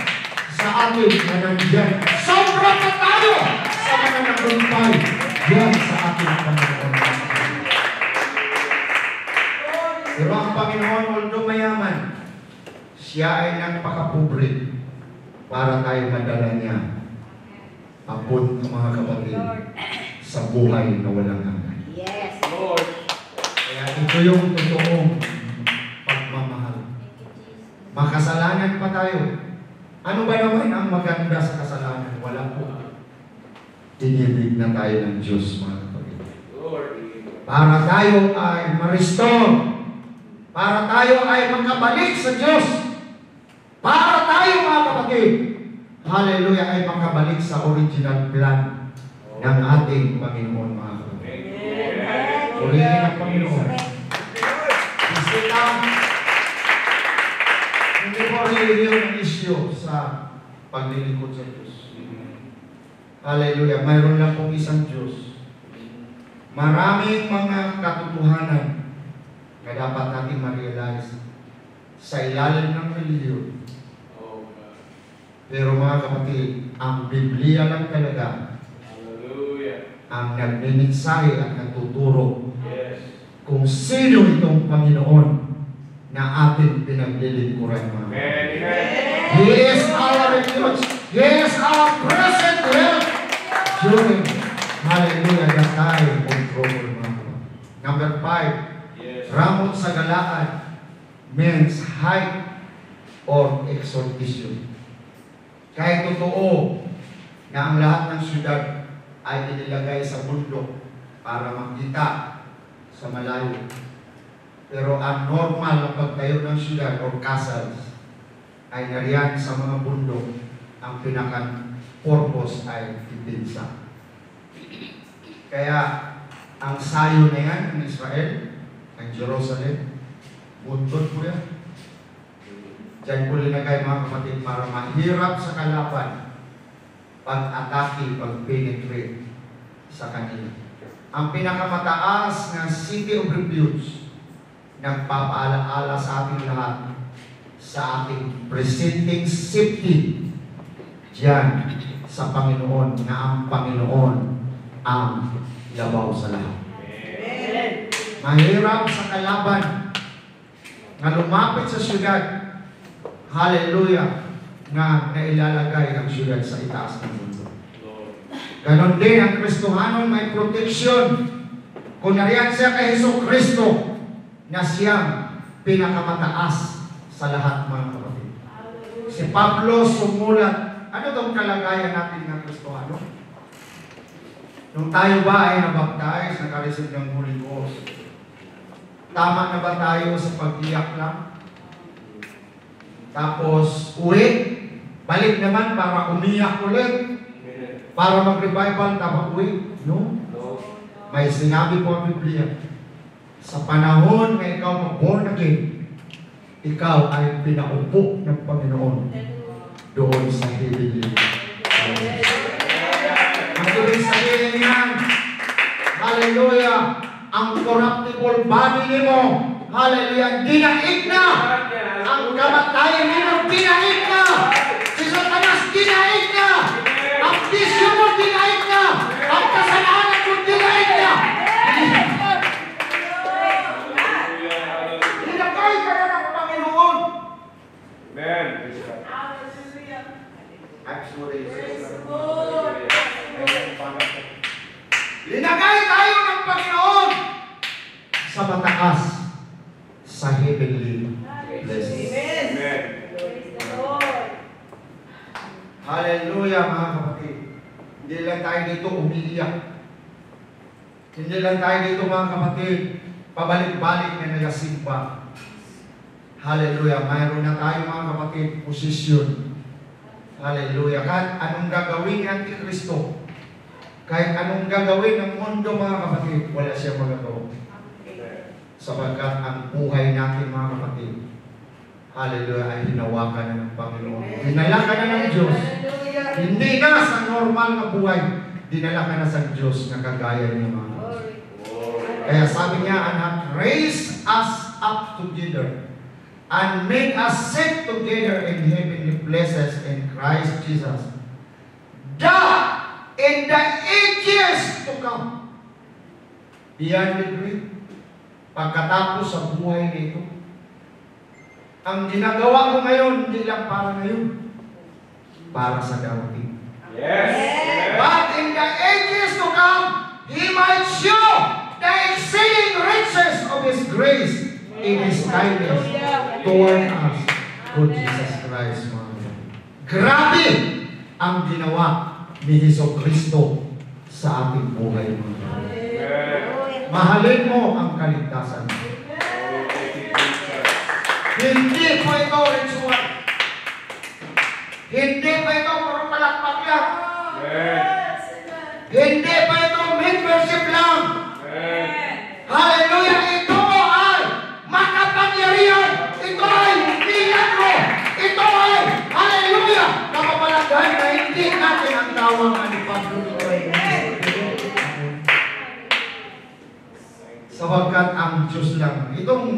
sa atin na nandiyan. Sobrang tayo sa mga nagrumpay yan sa ating Panginoon. Pero ang Panginoon, although mayaman, siya ay nagpakapobre para tayo madala niya abot ng mga kapatid sa buhay na walang hanggan. Yes. Lord. Kaya ito yung totoong pagmamahal. Makasalanan pa tayo. Ano ba naman ang maganda sa kasalanan? Wala po. Inibig na tayo ng Diyos, mga kapatid. Lord. Para tayo ay ma-restore. Para tayo ay makabalik sa Diyos. Para tayo, mga kapatid, hallelujah, ay makabalik sa original plan ng ating Panginoon, mga kapatid. Purihin ang Panginoon. Kasi lang, hindi po religion ang issue sa paglilingkod sa Diyos. Hallelujah, mayroon lang pong isang Diyos. Maraming mga katotohanan na dapat natin ma-realize sa ilalim ng religion. Pero mga kapatid, ang Biblia lang talaga Hallelujah. ang nagmimensahe at nagtuturo Yes. kung sino itong Panginoon na ating pinaglilingkuran, mga kapatid. Amen. He is our refuge. He is our present help during, hallelujah, the time of trouble, mga kapatid. Number 5, Yes. ramot sa galaan means height or exaltation. Kahit totoo na ang lahat ng syudad ay inilagay sa bundok para makita sa malayo. Pero ang normal na pagtayo ng syudad or castles ay nariyan sa mga bundok. Ang pinaka-purpose ay depensa. Kaya ang sayo na yan ng Israel, ang Jerusalem, bundok po yan. Diyan po linagay, mga kapatid, para mahirap sa kalaban pag-atake, pag-penetrate sa kanila. Ang pinakamataas na city of refuge nagpapaalaala sa ating lahat sa ating presenting safety diyan sa Panginoon, na ang Panginoon ang labaw sa lahat. Amen. Mahirap sa kalaban na lumapit sa syudad, hallelujah, na nailalagay ang syudad sa itaas ng mundo. Ganon din ang Kristohanon, may proteksyon. Kung nariyan siya kay Hesus Kristo, na siyang pinakamataas sa lahat, mga kapatid. Si Pablo sumulat, ano itong kalagayan natin ng Kristohano? Nung tayo ba ay nabaptize, nakareceive ng Holy Ghost, tama na ba tayo sa pag-iyak lang? Tapos, uwi, balik naman para umiyak ulit, para mag-revival, tapos uwi? No. May sinabi po ang Biblia, sa panahon na ikaw mag-born again, ikaw ay pinaupo ng Panginoon doon sa heavenly. Ang ibig sabihin yan, hallelujah, ang corruptible body mo, hallelujah, dinaig na. Ang kamatayan mo, dinaig na. Si Satanas, dinaig na. Ang bisyo mo, dinaig na. Ang kasalanan mo, dinaig na. Dinagay ka na ng Panginoon. Amen. Actually, linagay tayo ng Panginoon sa mataas, sa heavenly places. Amen. Hallelujah, mga kapatid. Hindi lang tayo dito umiiyak. Hindi lang tayo dito, mga kapatid, pabalik-balik na nagasimba. Hallelujah. Mayroon na tayo, mga kapatid, posisyon. Hallelujah. Kahit anong gagawin ni Antikristo, kahit anong gagawin ng mundo, mga kapatid, wala siya magagawa. Sapagkat ang buhay natin, mga kapatid, hallelujah, ay hinawakan na ng Panginoon. Dinala ka na ng Diyos. Hindi na sa normal na buhay. Dinala ka na sa Diyos na kagaya niya, mga kapatid. Kaya sabi niya, anak, raise us up together and make us sit together in heavenly places in Christ Jesus. That in the ages to come, beyond the grave, pagkatapos sa buhay nito, ang ginagawa mo ngayon, hindi lang para ngayon, para sa darating. Yes. But in the ages to come, He might show the exceeding riches of His grace in His kindness toward us, through Jesus Christ, mga kapatid. Grabe ang ginawa ni Jesucristo sa ating buhay, mga kapatid. Mahalin mo ang kaligtasan. Hindi po ito ritual. Hindi pa ito puro palakpak lang. Hindi pa ito membership lang. Hallelujah! Ito ay makapangyarihan. Ito ay milagro. Ito ay, hallelujah, kapabalagahan na hindi natin ang tawang ni Pablo. Sapagkat ang Diyos lang. Itong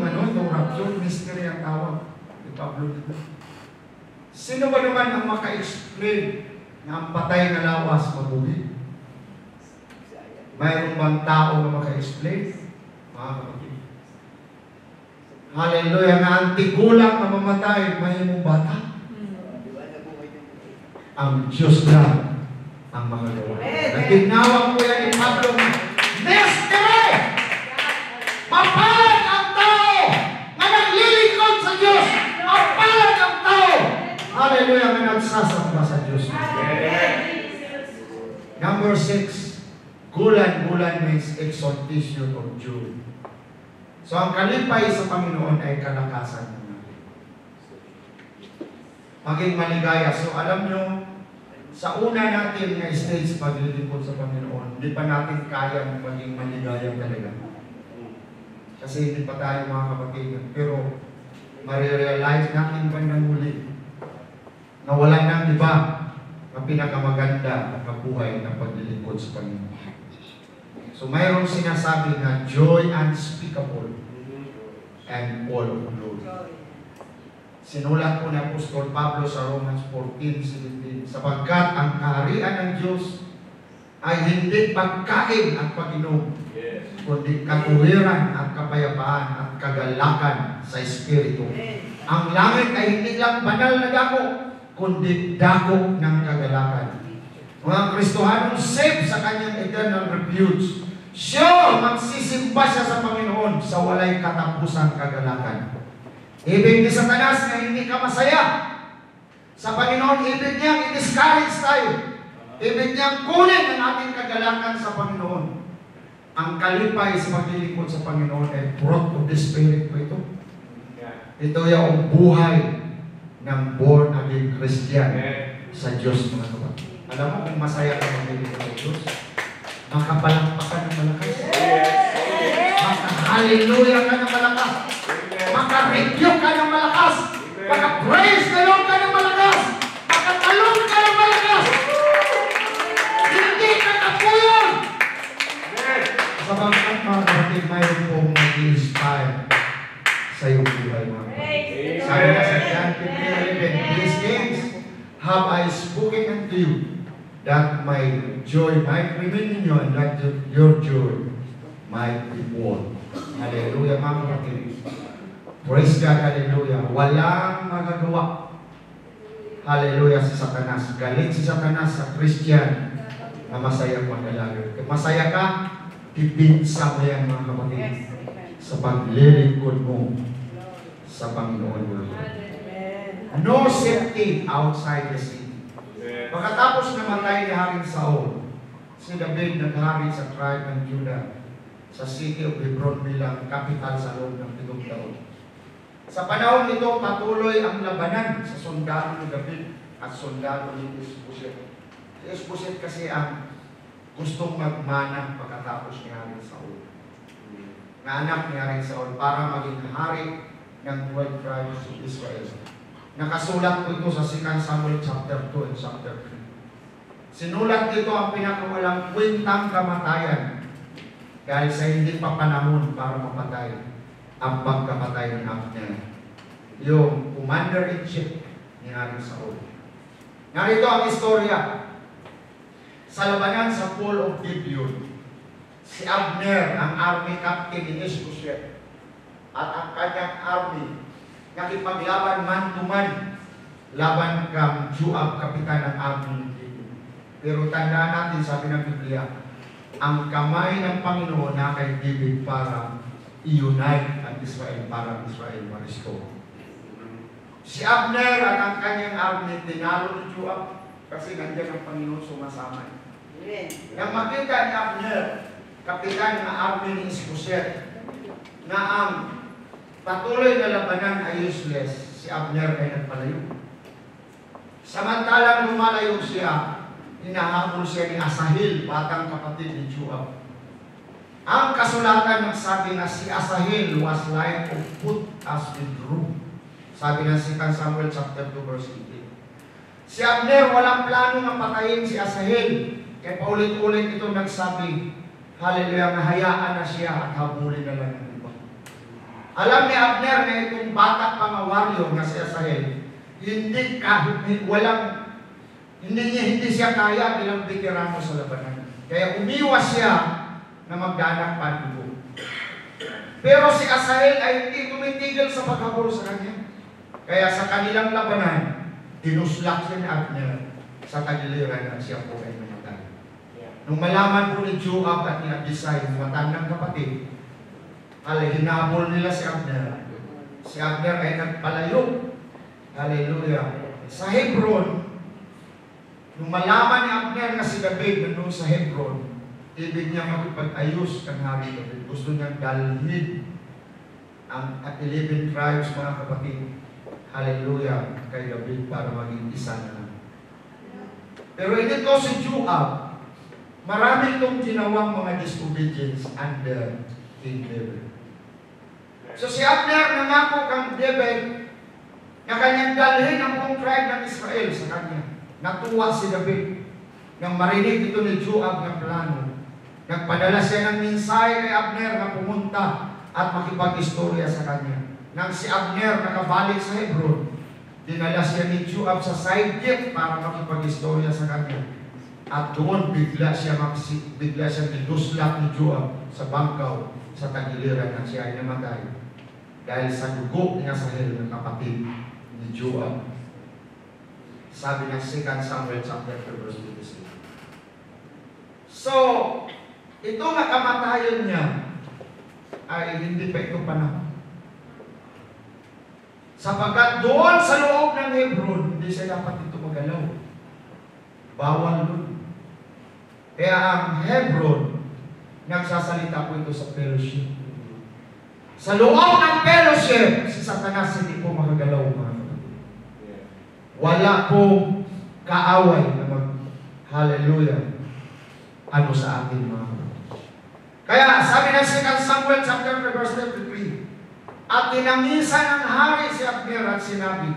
rapture, mystery ang tawag ni Pablo. Sino ba naman ang maka-explain na ang patay na lawas mabuhay? Mayroon bang tao na maka-explain? Mga kapatid. Hallelujah, na ang tigulang na mamatay, mayroong bata. Ang Diyos lang ang magagawa. Naginawang ko yan ni Pablo, mystery! Mapalad ang tao na naglilingkod sa Diyos. Mapalad ang tao. Hallelujah, na nagsasamba sa Diyos. Number 6, gulan-gulan means exaltation of joy. So ang kalipay sa Panginoon ay kalakasan. Maging maligaya. So alam nyo, sa una natin na stage paglilingkod sa Panginoon, hindi pa natin kayang maging maligaya talaga. Kasi hindi pa tayo, mga kapatid. Pero marirealize natin bandang huli na wala nang iba na pinakamaganda na kabuhay ng paglilingkod sa Panginoon. So mayroong sinasabi na joy unspeakable and all of glory. Sinulat po ni Apostol Pablo sa Romans 14:17, sapagkat ang kaharian ng Diyos ay hindi pagkain at pag-inom, kundi katuwiran at kapayapaan at kagalakan sa Espiritu. Ang langit ay hindi lang banal na dako, kundi dako ng kagalakan. Mga Kristohanong saved sa kanyang eternal refuge, sure, magsisimba siya sa Panginoon sa walay katapusang kagalakan. Ibig ni Satanas na hindi ka masaya sa Panginoon, ibig niyang i-discourage tayo. Ibig niyang kunin ang ating kagalakan sa Panginoon. Ang kalipay sa paglilingkod sa Panginoon ay fruit of the Spirit po ito. Ito yung buhay ng born again Christian sa Diyos, mga kapatid. Alam mo kung masaya ka maglilingkod sa Diyos, makapalakpakan ng malakas. Maka-hallelujah ka ng malakas. Maka-rebuke ka ng malakas. Maka-praise the Lord ka ng malakas. Sapagkat mga kapatid, mayroon pong mag-inspire sa iyong buhay mga kapatid. Sabi na sa John 15:11, these things have I spoken unto you, that my joy might remain in you, and that your joy might be full. Hallelujah mga kapatid. Praise God, hallelujah. Walang magagawa. Hallelujah si Satanas. Galit si Satanas sa Christian na masaya magdalagay. Kung masaya ka, pipinsa mo yan mga kapatid sa paglilingkod mo sa Panginoon mo. No safety outside the city. Pagkatapos namatay ni Haring Saul, si David naghari sa tribe ng Judah sa city of Hebron bilang kapital sa loob ng 7 taon. Sa panahon nito, patuloy ang labanan sa sundalo ni David at sundalo ni Isboset. Si Isboset kasi ang gustong magmana pagkatapos ni Haring Saul. Na anak ni Haring Saul para maging hari ng 12 tribes of Israel. Nakasulat po ito sa 2 Samuel chapter 2 and chapter 3. Sinulat dito ang pinakawalang kwentang kamatayan dahil sa hindi pa panahon para mapatay ang pagkamatay ng Abner, yung commander-in-chief ni Haring Saul. Narito ang istorya. Sa labanan sa Pool of Gibeon, si Abner, ang army captain ni Ishbosheth, at ang kanyang army, nakipaglaban man-to-man laban kang Joab, kapitan ng army ni Gibeon. Pero tandaan natin, sabi ng Biblia, ang kamay ng Panginoon na kay David para i-unite ang Israel, para Israel ma-restore. Si Abner at ang kanyang army tinalo ni Joab kasi nandiyan ang Panginoon sumasama. Nang makita ni Abner, kapitan ng army ni Isboset, na ang patuloy na labanan ay useless, si Abner ay nagpalayo. Samantalang lumalayo siya, hinahabol siya ni Asahel, batang kapatid ni Joab. Ang kasulatan nagsabi na si Asahel was like of foot as withdrew. Sabi ng 2 Samuel chapter 2 verse 18. Si Abner walang plano na patayin si Asahel. Kaya paulit-ulit ito nagsabi, hallelujah, nahayaan na siya at habulin na lang ng iba. Alam ni Abner na itong bata pang warrior na si Asahel, hindi siya kaya bilang veterano sa labanan. Kaya umiwas siya na magdanak panubo. Pero si Asahel ay hindi tumitigil sa paghabol sa kanya. Kaya sa kanilang labanan, tinuslak siya ni Abner sa tagiliran at siya po ay namatay. Nung malaman po ni Joab at ni Abisai, matandang kapatid, hinabol nila si Abner. Si Abner ay nagpalayo. Hallelujah. Sa Hebron, nung malaman ni Abner na si David nandun sa Hebron, ibig niya makipag-ayos kang hari David. Gusto niyang dalhin ang 11 tribes, mga kapatid. Hallelujah, kay David para maging isa na lang. Pero ito si Joab, marami itong ginawang mga disobedience under King David. So si Abner nangako kang David na kanyang dalhin ang buong tribe ng Israel sa kanya. Natuwa si David nang marinig ito ni Joab ng plano. Nagpadala siya ng mensahe kay Abner na pumunta at makipag-istorya sa kanya. Nang si Abner nakabalik sa Hebron, dinala siya ni Joab sa side gate para makipag-istorya sa kanya. At doon bigla siya niduslak ni Joab sa bangkaw sa tagiliran na siya ay namatay dahil sa dugo ni Asahel ng kapatid ni Joab. Sabi ng 2 Samuel chapter 3 verse 26. So, ito nga kamatayan niya ay hindi pa ito panahon. Sapagkat doon sa loob ng Hebron, hindi siya dapat ito magalaw. Bawal doon. Kaya ang Hebron, nagsasalita po ito sa fellowship. Sa loob ng fellowship, si Satanas hindi po makagalaw, mga kapatid. Wala po kaaway na hallelujah, ano sa atin, mga kapatid. Kaya sabi ng 2 Samuel chapter 3 verse 33, at tinangisan ng hari si Abner at sinabi,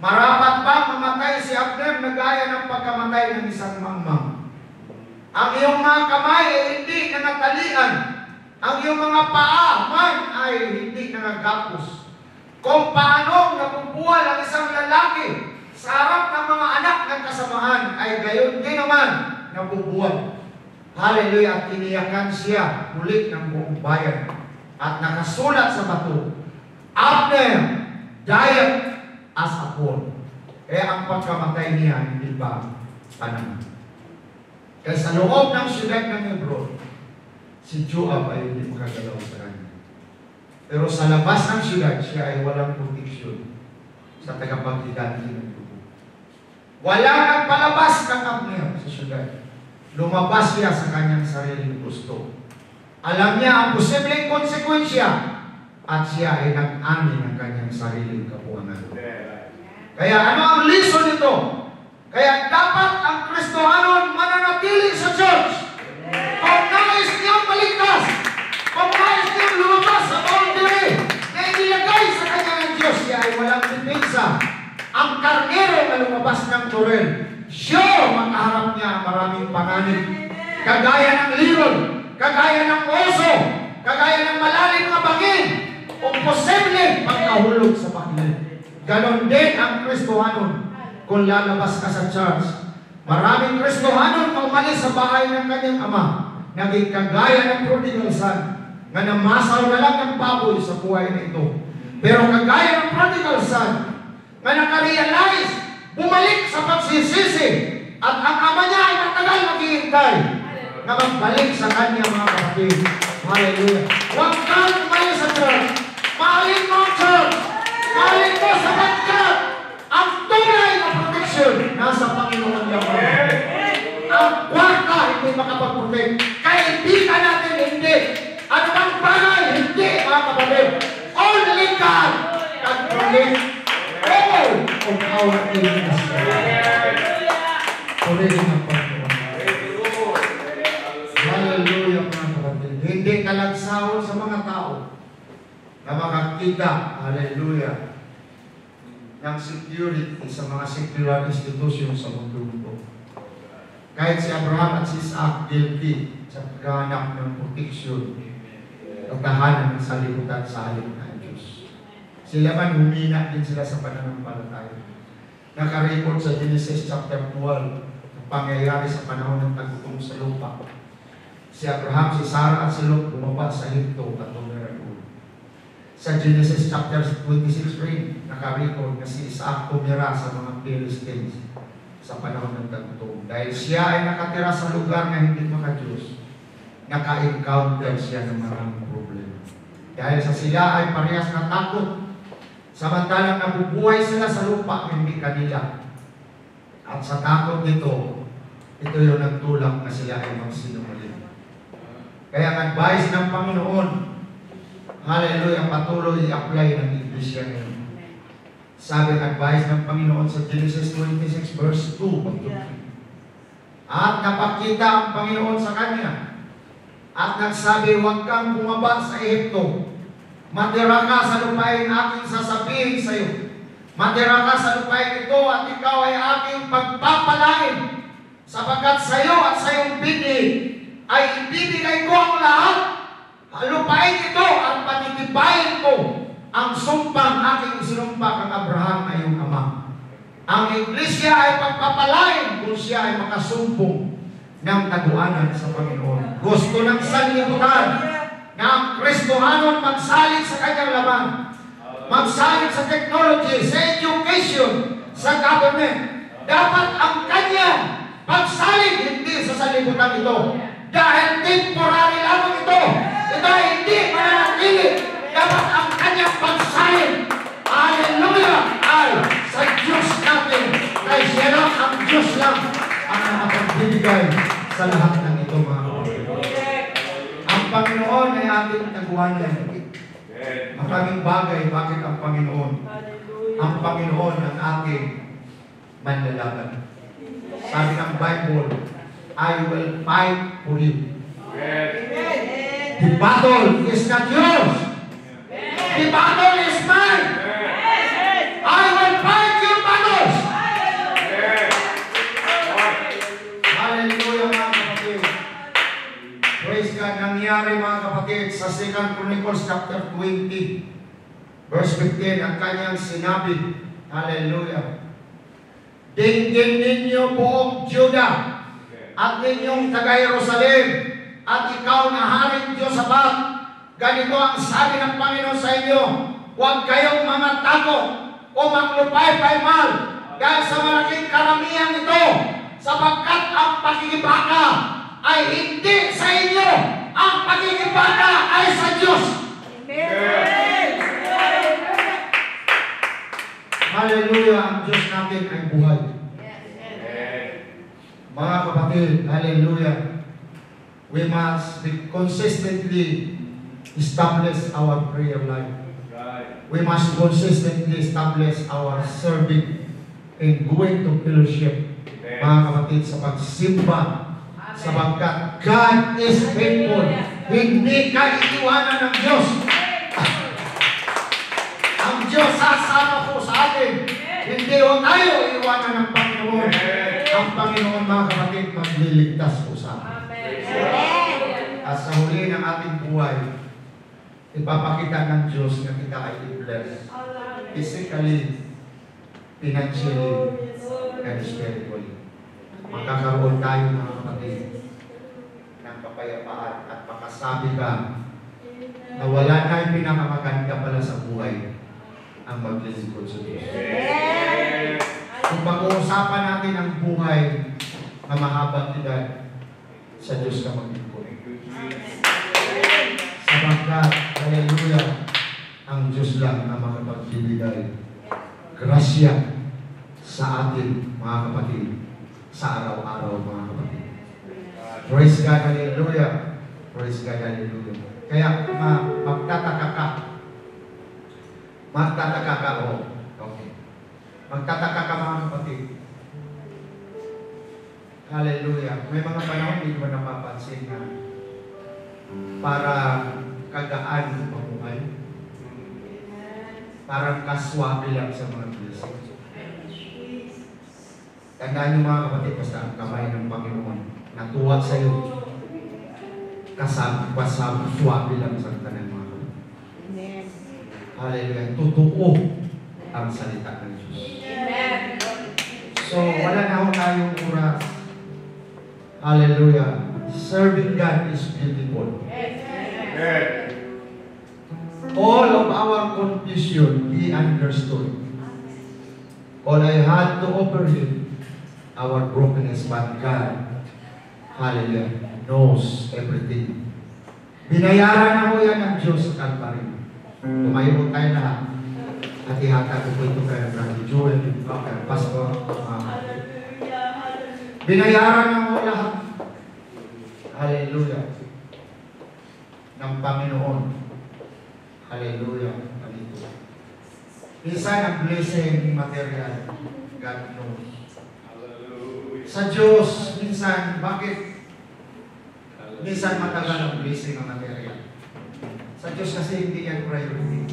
marapat ba mamatay si Abner na gaya ng pagkamatay ng isang mangmang? Ang iyong mga kamay ay hindi nangatalian. Ang iyong mga paa man ay hindi nangagapos. Kung paano nabubuwal ang isang lalaki sa harap ng mga anak ng kasamahan, ay gayon din naman nabubuwal. Hallelujah! At iniyakan siya muli ng buong bayan. At nakasulat sa bato, Abner died as a fool. Kaya ang pagkamatay niya hindi pa panahon. Kaya sa loob ng siyudad ng Hebron, si Joab ay hindi makagalaw sa kanya. Pero sa labas ng siyudad, siya ay walang proteksyon sa tagapaghiganti ng dugo. Walang nagpalabas ng Abner sa siyudad. Lumabas siya sa kanyang sariling gusto. Alam niya ang posibleng konsekwensya at siya ay nag-ani ng kanyang sariling kapuhanan. Kaya ano ang lesson nito? Kaya dapat ang Kristohanon mananatili sa church. Kung nais niyang maligtas, kung nais niyang lumabas sa boundary na inilagay sa kanya ng Diyos, siya ay walang depensa. Ang karnero na lumabas ng turel, siya makaharap niya ang maraming panganib. Kagaya ng liron, kagaya ng oso, kagaya ng malalim na bangin, o posible pagkahulog sa pakilid. Ganon din ang Kristohanon. Kung lalabas ka sa church, maraming Kristohanon na umalis sa bahay ng kanyang ama, naging kagaya ng prodigal son, nga namasaw na lang ng baboy sa buhay na ito. Pero kagaya ng prodigal son, nga nakarealize, bumalik sa pagsisisi, at ang ama niya ay matagal naghihintay na magbalik sa kanya, mga kapatid. Hallelujah. Huwag kang umalis sa church. Mahalin mo ang church. Mahalin mo sapagkat ang tunay na protection nasa Panginoon niya. Ang kwarta hindi makapag-protect. Kaibigan natin hindi. Ano bang bagay hindi, mga kapatid. Only God can protect all of our enemies. Purihin ang Panginoon. Hallelujah, mga kapatid. Hindi kalagsahon sa mga tao na makakita, hallelujah, ng security sa mga secular institution sa mundo ito. Kahit si Abraham at si Isaac guilty sa paghahanap ng protection at tahanan ng salibutan sa halip ng Diyos. Sila man humina din sila sa pananampalataya. Nakarecord sa Genesis chapter 12 ang pangyayari sa panahon ng tagutong sa lupa. Si Abraham, si Sarah at si Lot bumaba sa Egypto at tumira. Sa Genesis chapter 26 rin, nakarecord na si Isaac tumira sa mga Philistines sa panahon ng tagutong. Dahil siya ay nakatira sa lugar na hindi maka-Diyos, naka-encounter siya ng maraming problema. Dahil sa sila ay parehas na takot, samantalang nabubuhay sila sa lupa na hindi kanila. At sa takot nito, ito yung nagtulak na sila ay magsinungaling. Kaya ang advice ng Panginoon, hallelujah, patuloy i-apply ng Iglesia ngayon. Sabi ang advice ng Panginoon sa Genesis 26 verse 2. At napakita ang Panginoon sa kanya at nagsabi, huwag kang bumaba sa Ehipto. Matira ka sa lupain aking sasabihin sa iyo. Matira ka sa lupain ito at ikaw ay aking pagpapalain, sapagkat sa iyo at sa iyong bini ay ibibigay ko ang lahat. Lupain ito at patitibayin ko ang sumpang aking isinumpa kang Abraham na iyong ama. Ang Iglesia ay pagpapalain kung siya ay makasumpong ng taguanan sa Panginoon. Gusto ng sanlibutan na ang Kristohanon magsalit sa kanyang laman, magsalit sa technology, sa education, sa government. Dapat ang kanyang pagsalit hindi sa sanlibutan ito. Dahil temporary lamang ito. Ito ay hindi mananatili. Dapat ang kanyang pagsalit, hallelujah, ay sa Diyos natin. Kaya siya lang, ang Diyos lang ang nakapagbibigay sa lahat ng ito, mga kapatid. Ang Panginoon ay ating taguanan. Maraming bagay, bakit ang Panginoon? Ang Panginoon ang ating manlalaban. Sabi ng Bible, I will fight for you. The battle is not yours. The battle is mine. I will fight your battles. Hallelujah, mga kapatid. mga kapatid sa 2 Chronicles chapter 20, verse 15, ang kanyang sinabi, hallelujah. Dinggin ninyo buong Juda at ninyong taga-Jerusalem at ikaw na haring Josabat, ganito ang sabi ng Panginoon sa inyo, huwag kayong mga takot o maglupay-paymal dahil sa malaking karamihan ito, sapagkat ang pakikibaka ay hindi sa inyo, ang pakikibaka ay sa Diyos. Hallelujah, ang Diyos natin ay buhay. Mga kapatid, hallelujah, we must consistently establish our prayer life. We must consistently establish our serving and going to fellowship, mga kapatid, sa pagsimba, sapagkat God is faithful. Hindi ka iiwanan ng Diyos. Ang Diyos sasama po sa atin. Hindi o tayo iiwanan ng Panginoon. Ang Panginoon, mga kapatid, magliligtas po sa atin. At sa huli ng ating buhay, ipapakita ng Diyos na kita ay i-bless physically, financially, and spiritually. Magkakaroon tayo, mga kapatid, ng kapayapaan at makasabi ka na wala na yung pinakamaganda pala sa buhay ang maglilingkod sa Diyos. Kung pag-uusapan natin ang buhay na mahabang edad, sa Diyos ka maglingkod. Sapagkat, hallelujah, ang Diyos lang na makapagbibigay grasya sa atin, mga kapatid, sa araw-araw, mga kapatid. Praise God, hallelujah. Praise God, hallelujah. Kaya, magtataka ka. Magtataka ka, oh. Okay. Magtataka ka, mga kapatid. Hallelujah. May mga panahon, hindi mo napapansin na parang kagaan ng mabuhay. Parang kaswabe lang sa mga blessings. Tandaan niyo, mga kapatid, basta ang kamay ng Panginoon natuwa sa iyo. Kaswabe lang sa tanan, mga kapatid. Hallelujah. Totoo ang salita ng Diyos. So, wala na ako tayong oras. Hallelujah. Serving God is beautiful. All of our confusion, He understood. All I had to offer Him, our brokenness, but God, hallelujah, knows everything. Binayaran na ho yan ng Diyos sa Calvary. Tumayo po tayo lahat. At ihatag ko ito kay Brother Joel, kay Pastor. Binayaran na ho lahat. Hallelujah. Ng Panginoon. Hallelujah. Minsan ang blessing material, God knows. Sa Diyos, minsan, bakit? Minsan matagal ang blessing ng material. Sa Diyos kasi hindi yan priority.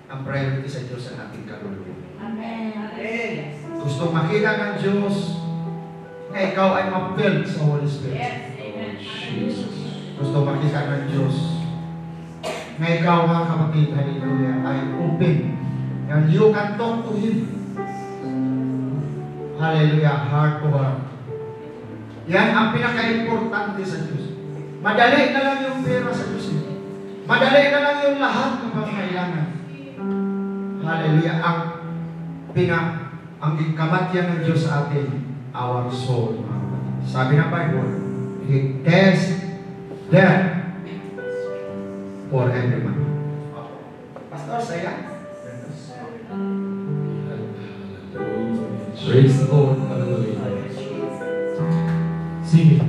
Ang priority sa Diyos ang ating kaluluwa. Amen. Gusto makita ng Diyos na ikaw ay ma-filled sa Holy Spirit. Yes. Amen. Jesus. Gusto makita ng Diyos na ikaw, mga kapatid, hallelujah, ay open. And you can talk to Him. Hallelujah, heart to heart. Yan ang pinaka-importante sa Diyos. Madali na lang yung pera sa Diyos. Madali na lang yung lahat ng pangailangan. Hallelujah, ang kamatyan ng Diyos sa atin, our soul. Sabi ng Bible, He tests death for every man. Pastor, saya? Praise the Lord. Hallelujah. Sing it.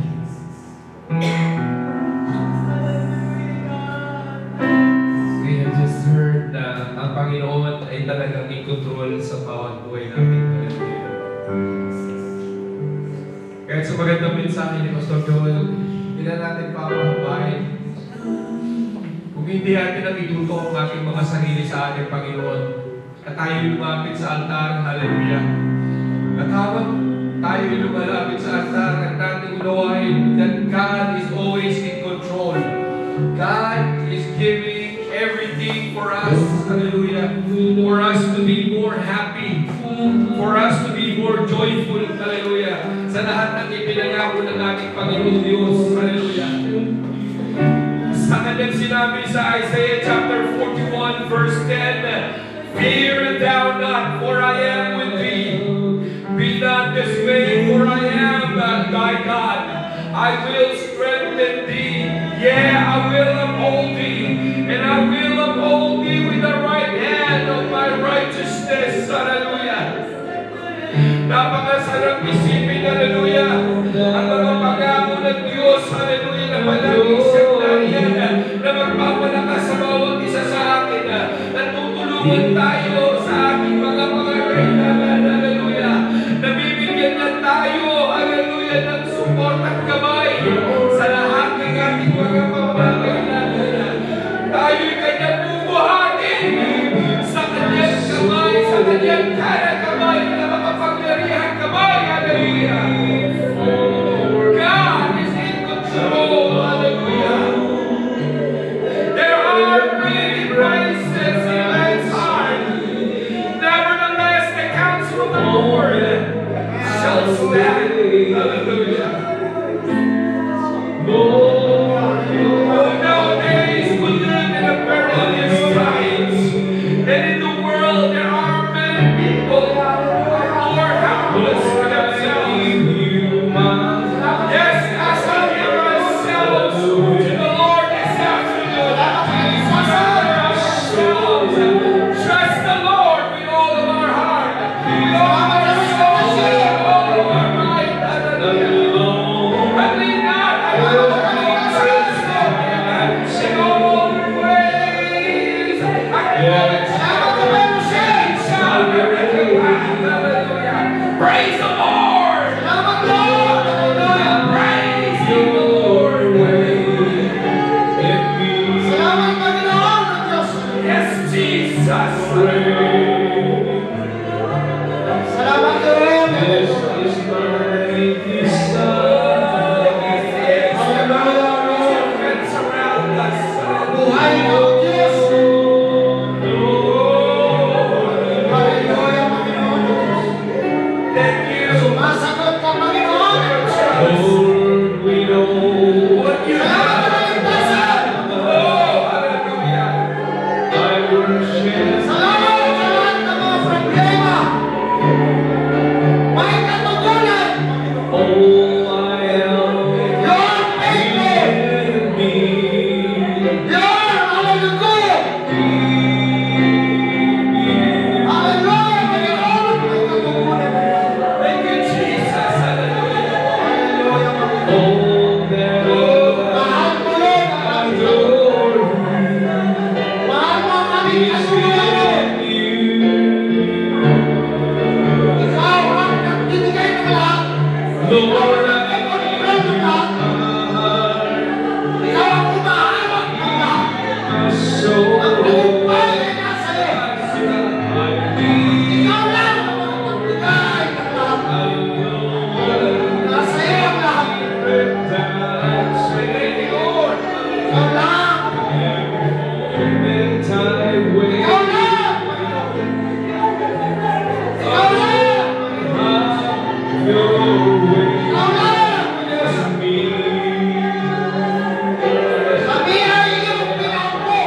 We have just heard na ang Panginoon ay talagang in control sa bawat buhay natin. Hallelujah. Kahit sa magandang mensahe ni Pastor Joel, hindi na natin papahabain. Kung hindi natin natituto ang ating mga sarili sa ating Panginoon, at tayo lumapit sa altar, hallelujah. At habang tayo lumalapit sa altar, at natin unawain that God is always in control control. God is giving everything for us, hallelujah, for us to be more happy, for us to be more joyful, hallelujah, sa lahat ng ipinangako ng ating Panginoon Diyos, hallelujah. Sa kanyang sinabi sa Isaiah chapter 41 verse 10, "Fear thou not, for I am with thee. Be not dismayed, for I am thy God. I will strengthen thee. Yea, I will uphold thee, and I will uphold thee with the right hand of my righteousness." Hallelujah. Napakasarap isipin, hallelujah, ang mga pangako ng Diyos, hallelujah, na palagi siyang nariyan, na magpapalakas sa bawat isa sa akin, na tutulungan tayo sa ating mga pangangailangan, hallelujah, na bibigyan niya tayo, hallelujah, ng support at gabay sa lahat ng ating mga pangangailangan. Tayo'y kanyang bubuhatin sa kanyang kamay, sa kanyang kamay na makapangyarihan kamay, hallelujah. God is in control, hallelujah. There are many places in man's heart. Nevertheless, the counsel of the Lord shall stand, hallelujah. Nowadays, we live in a perilous times, and in the world there are many people who are more helpless for themselves. Yes, as we give ourselves to the Lord this afternoon, trust the Lord with all of our heart, with all of our soul, with all of our might, and lean not on our own understanding, in all ways acknowledge Him, He shall direct your path. Hallelujah. Praise the Lord. Hallelujah. Praise the Lord. Salamat Panginoon ng Diyos. Yes, Jesus. Salamat Lord. Buhay mo, Diyos. Hallelujah, Panginoon. Thank you. Sumasagot ka, Panginoon. What you Salamat have. sa kaligtasan. Oh, hallelujah. Salamat sa lahat ng mga problema. May katugunan. Lord, thank you. Lord, hallelujah. Hallelujah, Panginoon. May katugunan. Thank you, Jesus. Hallelujah. Hallelujah, Panginoon. Mahal mo, Lord, ang aming Panginoon. Mahal mo ang aming kasugunan. Ikaw ang nagbibigay ng lahat. Ikaw ang nagkakontrol ng lahat. Ikaw ang umahawak ng lahat. Ang tagumpay ay nasa iyo. Ikaw lang ang makapagbigay ng lahat. Nasa iyo ang lahat. Thank you, Lord. Ikaw lang. Ikaw lang. Ikaw lang. Ikaw lang. Kami ay iyong pinaupo.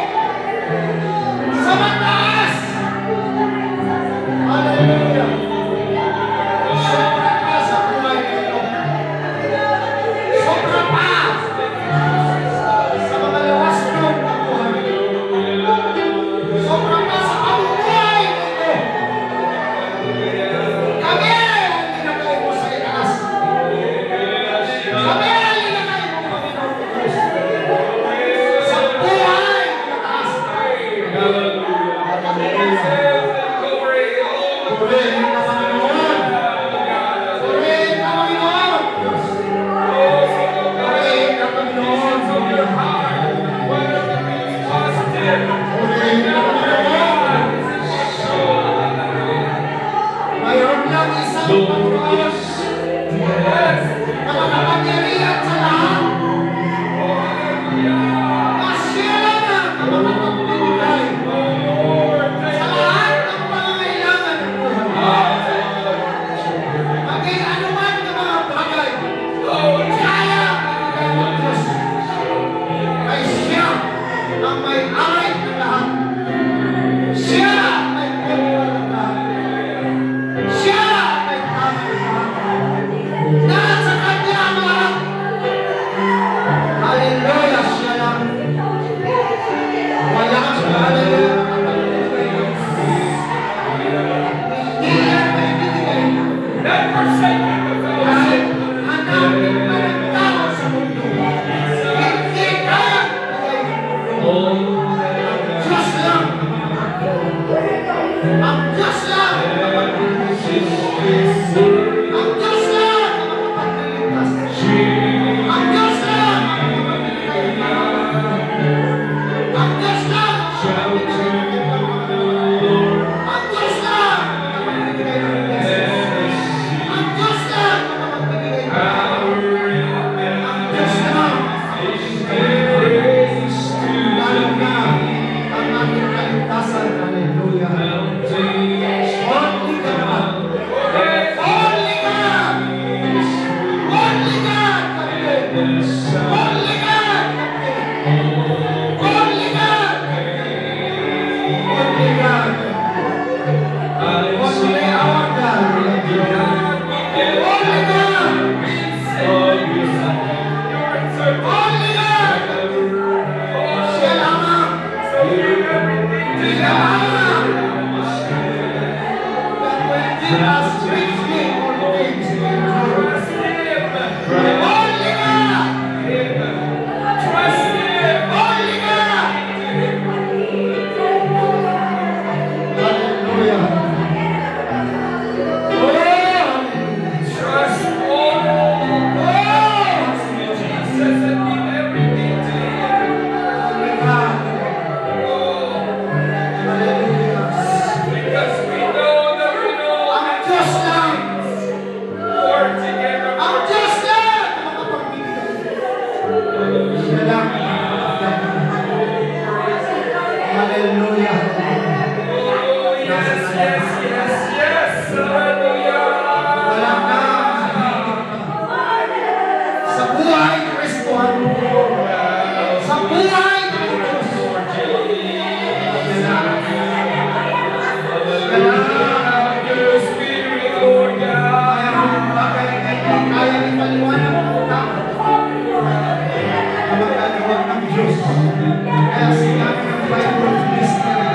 Kaya sinabi ng Bible, mystery.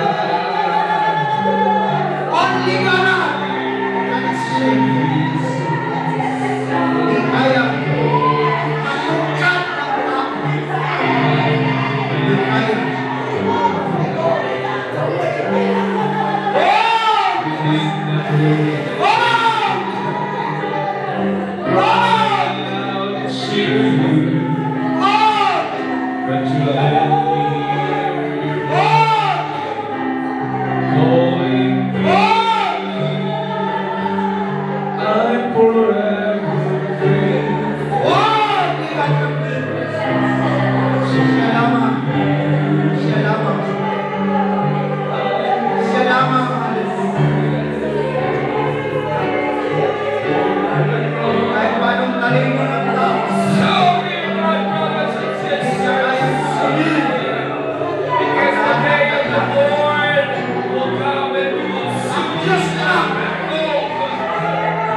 Only God can save. Hindi kaya malukat ng tao. Hindi kaya. But you let me going I'm forever grateful. Siya lamang. Siya lamang. Siya lamang. Kahit paanong talino ng tao, Show me my brothers and siya sisters, kayang sabihin. because the day of the Lord will come and we will Ang see Diyos na.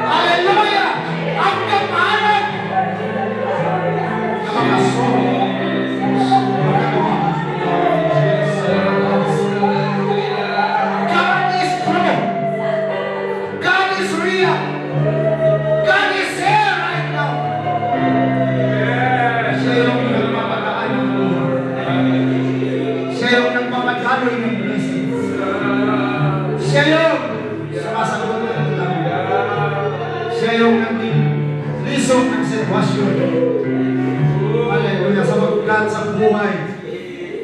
Hallelujah! Ang kapahalan na mga soul. God is true. God is real. God is here right now. Siya yung nagpapagaan ng buhay. Siya yung nagpapadaloy ng blessings. Siya yung sumasagot ng ulang. Siya yung naglisong ng sitwasyon. Hallelujah. Sa magkat sa buhay,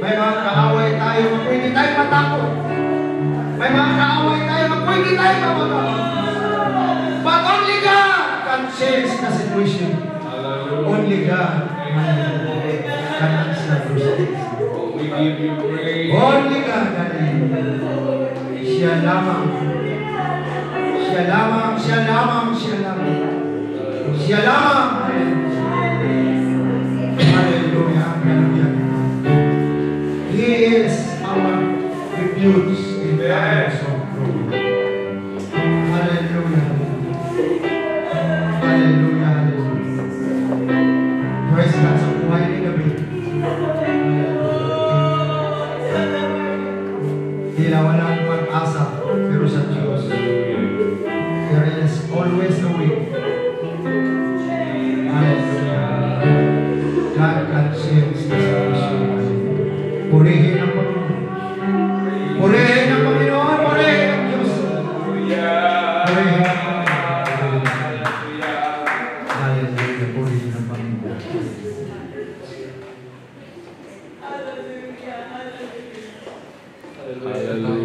may mga kaaway tayo, pwede tayo matakot. May mga kaaway tayo, pwede tayo mamatakot. But only God can change the situation. Only God can answer those things. we give you praise. Only God can Siya lamang. Siya lamang, siya lamang, siya lamang. Siya lamang. Hallelujah, hallelujah. He is our refuge in times of trouble. Hallelujah. Hallelujah, hallelujah. Praise God sa buhay ni David. Tila walang pag-asa, pero sa Diyos, there is always a way. Hallelujah. God can change the situation. Purihin ang Panginoon. Purihin ang Panginoon. Purihin ang Diyos. Purihin ang Panginoon. Hallelujah. Purihin ang Panginoon. Hallelujah.